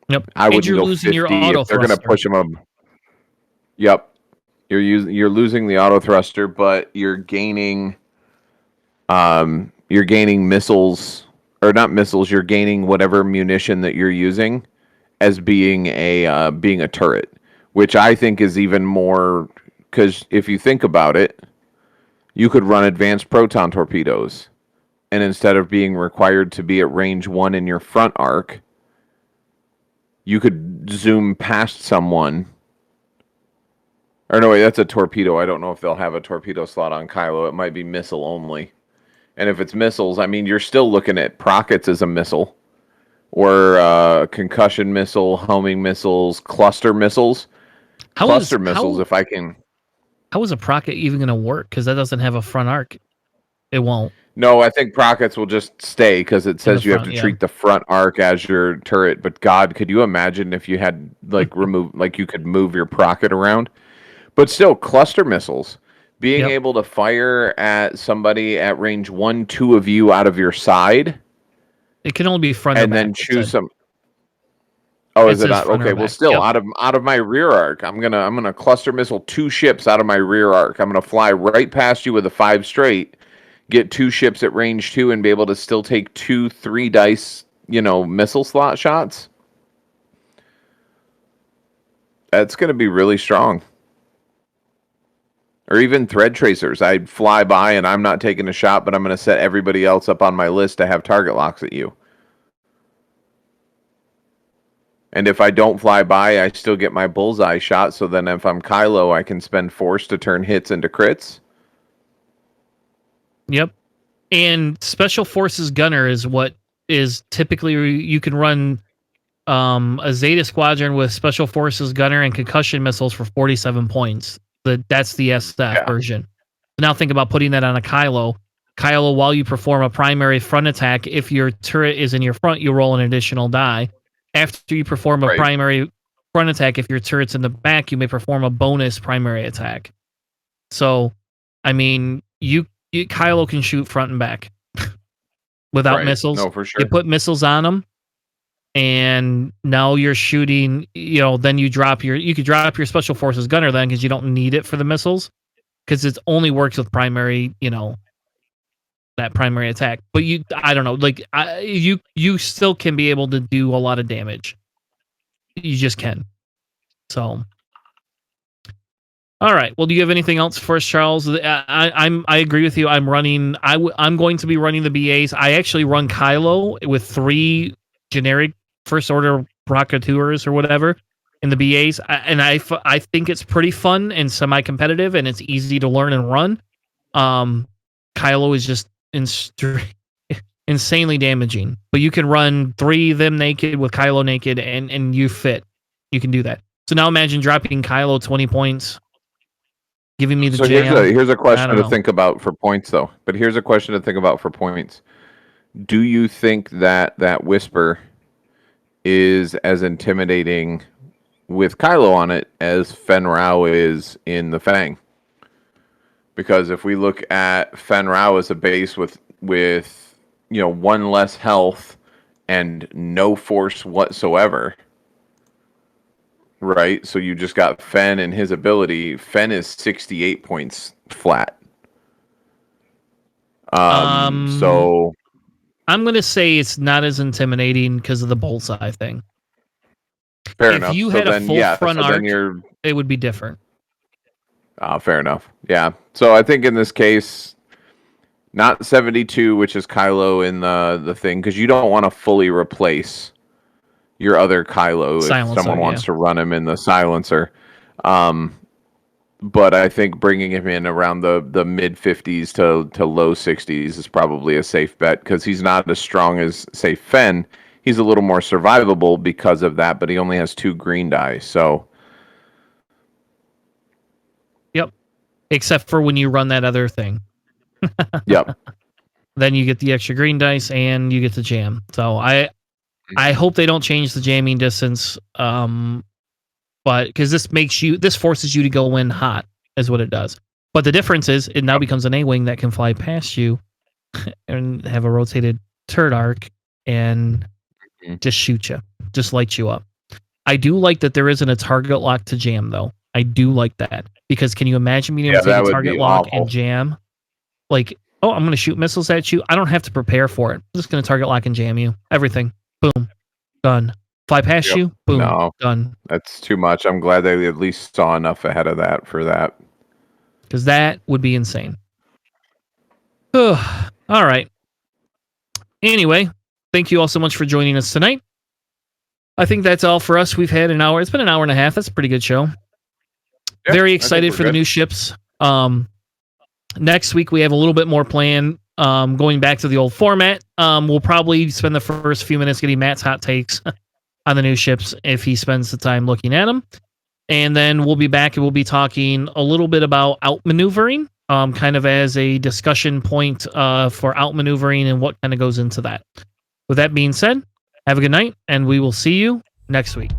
Yep. I wouldn't you're go losing 50 your auto if they're going to push them up. Yep. You're losing the auto thruster, but you're gaining missiles, or not missiles, you're gaining whatever munition that you're using as being a turret, which I think is even more, because if you think about it, you could run advanced proton torpedoes, and instead of being required to be at range 1 in your front arc, you could zoom past someone. Or no, wait, that's a torpedo. I don't know if they'll have a torpedo slot on Kylo. It might be missile only. And if it's missiles, I mean, you're still looking at Prockets as a missile, or concussion missile, homing missiles, cluster missiles. If I can. How is a Procket even going to work? Because that doesn't have a front arc. It won't. No, I think Prockets will just stay because it says you have to treat the front arc as your turret. But God, could you imagine if you had like you could move your Procket around? But still, cluster missiles. Being able to fire at somebody at range 1, 2 of you out of your side. It can only be front and or back, then choose some. Oh, is it not? Okay, well, still Yep. out of my rear arc, I'm gonna cluster missile 2 ships out of my rear arc. I'm gonna fly right past you with a 5 straight, get 2 ships at range 2, and be able to still take 2 3 dice, missile slot shots. That's gonna be really strong. Or even thread tracers. I'd fly by and I'm not taking a shot, but I'm going to set everybody else up on my list to have target locks at you. And if I don't fly by, I still get my bullseye shot. So then if I'm Kylo, I can spend force to turn hits into crits. Yep. And Special Forces Gunner is what is typically you can run a Zeta Squadron with Special Forces Gunner and concussion missiles for 47 points. That's the SF version. So now think about putting that on a Kylo. Kylo, while you perform a primary front attack, if your turret is in your front, you roll an additional die. After you perform a primary front attack, if your turret's in the back, you may perform a bonus primary attack. So, I mean, Kylo can shoot front and back without missiles. No, for sure. You put missiles on them, and now you're shooting. Then you could drop your Special Forces Gunner then because you don't need it for the missiles because it only works with primary. That primary attack. But I don't know. Like you still can be able to do a lot of damage. You just can. So. All right. Well, do you have anything else for us, Charles? I agree with you. I'm going to be running the BAs. I actually run Kylo with 3 generic first order Rocketeurs or whatever in the BAs, and I think it's pretty fun and semi competitive, and it's easy to learn and run. Kylo is just insanely damaging, but you can run 3 of them naked with Kylo naked, and you can do that. So now imagine dropping Kylo 20 points. Giving me the jam. Here's a question to think about for points, though. But here's a question to think about for points. Do you think that Whisper is as intimidating with Kylo on it as Fen Rao is in the Fang. Because if we look at Fen Rao as a base with one less health and no force whatsoever, right? So you just got Fen and his ability. Fen is 68 points flat. So I'm gonna say it's not as intimidating because of the bullseye thing. Fair if enough. you So had a then, full yeah, front so arc, then you're it would be different. fair enough. Yeah. So I think in this case, not 72, which is Kylo in the thing, because you don't want to fully replace your other Kylo if Silencer, someone wants yeah. to run him in the silencer. But I think bringing him in around the mid 50s to low 60s is probably a safe bet because he's not as strong as, say, Fen. He's a little more survivable because of that, but he only has 2 green die. So, Yep. Except for when you run that other thing. yep. Then you get the extra green dice and you get the jam. So I hope they don't change the jamming distance. But because this forces you to go in hot, is what it does. But the difference is it now becomes an A-wing that can fly past you and have a rotated turret arc and just shoot you, just light you up. I do like that there isn't a target lock to jam, though. I do like that because can you imagine being able to take a target lock and jam? Like, oh, I'm going to shoot missiles at you. I don't have to prepare for it. I'm just going to target lock and jam you. Everything. Boom. Done. Fly past you. Boom. No, done. That's too much. I'm glad they at least saw enough ahead of that for that. Because that would be insane. All right. Anyway, thank you all so much for joining us tonight. I think that's all for us. We've had an hour. It's been an hour and a half. That's a pretty good show. Yeah, very excited for the new ships. Next week we have a little bit more planned. Going back to the old format. We'll probably spend the first few minutes getting Matt's hot takes on the new ships if he spends the time looking at them. And then we'll be back and we'll be talking a little bit about outmaneuvering, kind of as a discussion point for outmaneuvering and what kind of goes into that. With that being said, have a good night, and we will see you next week.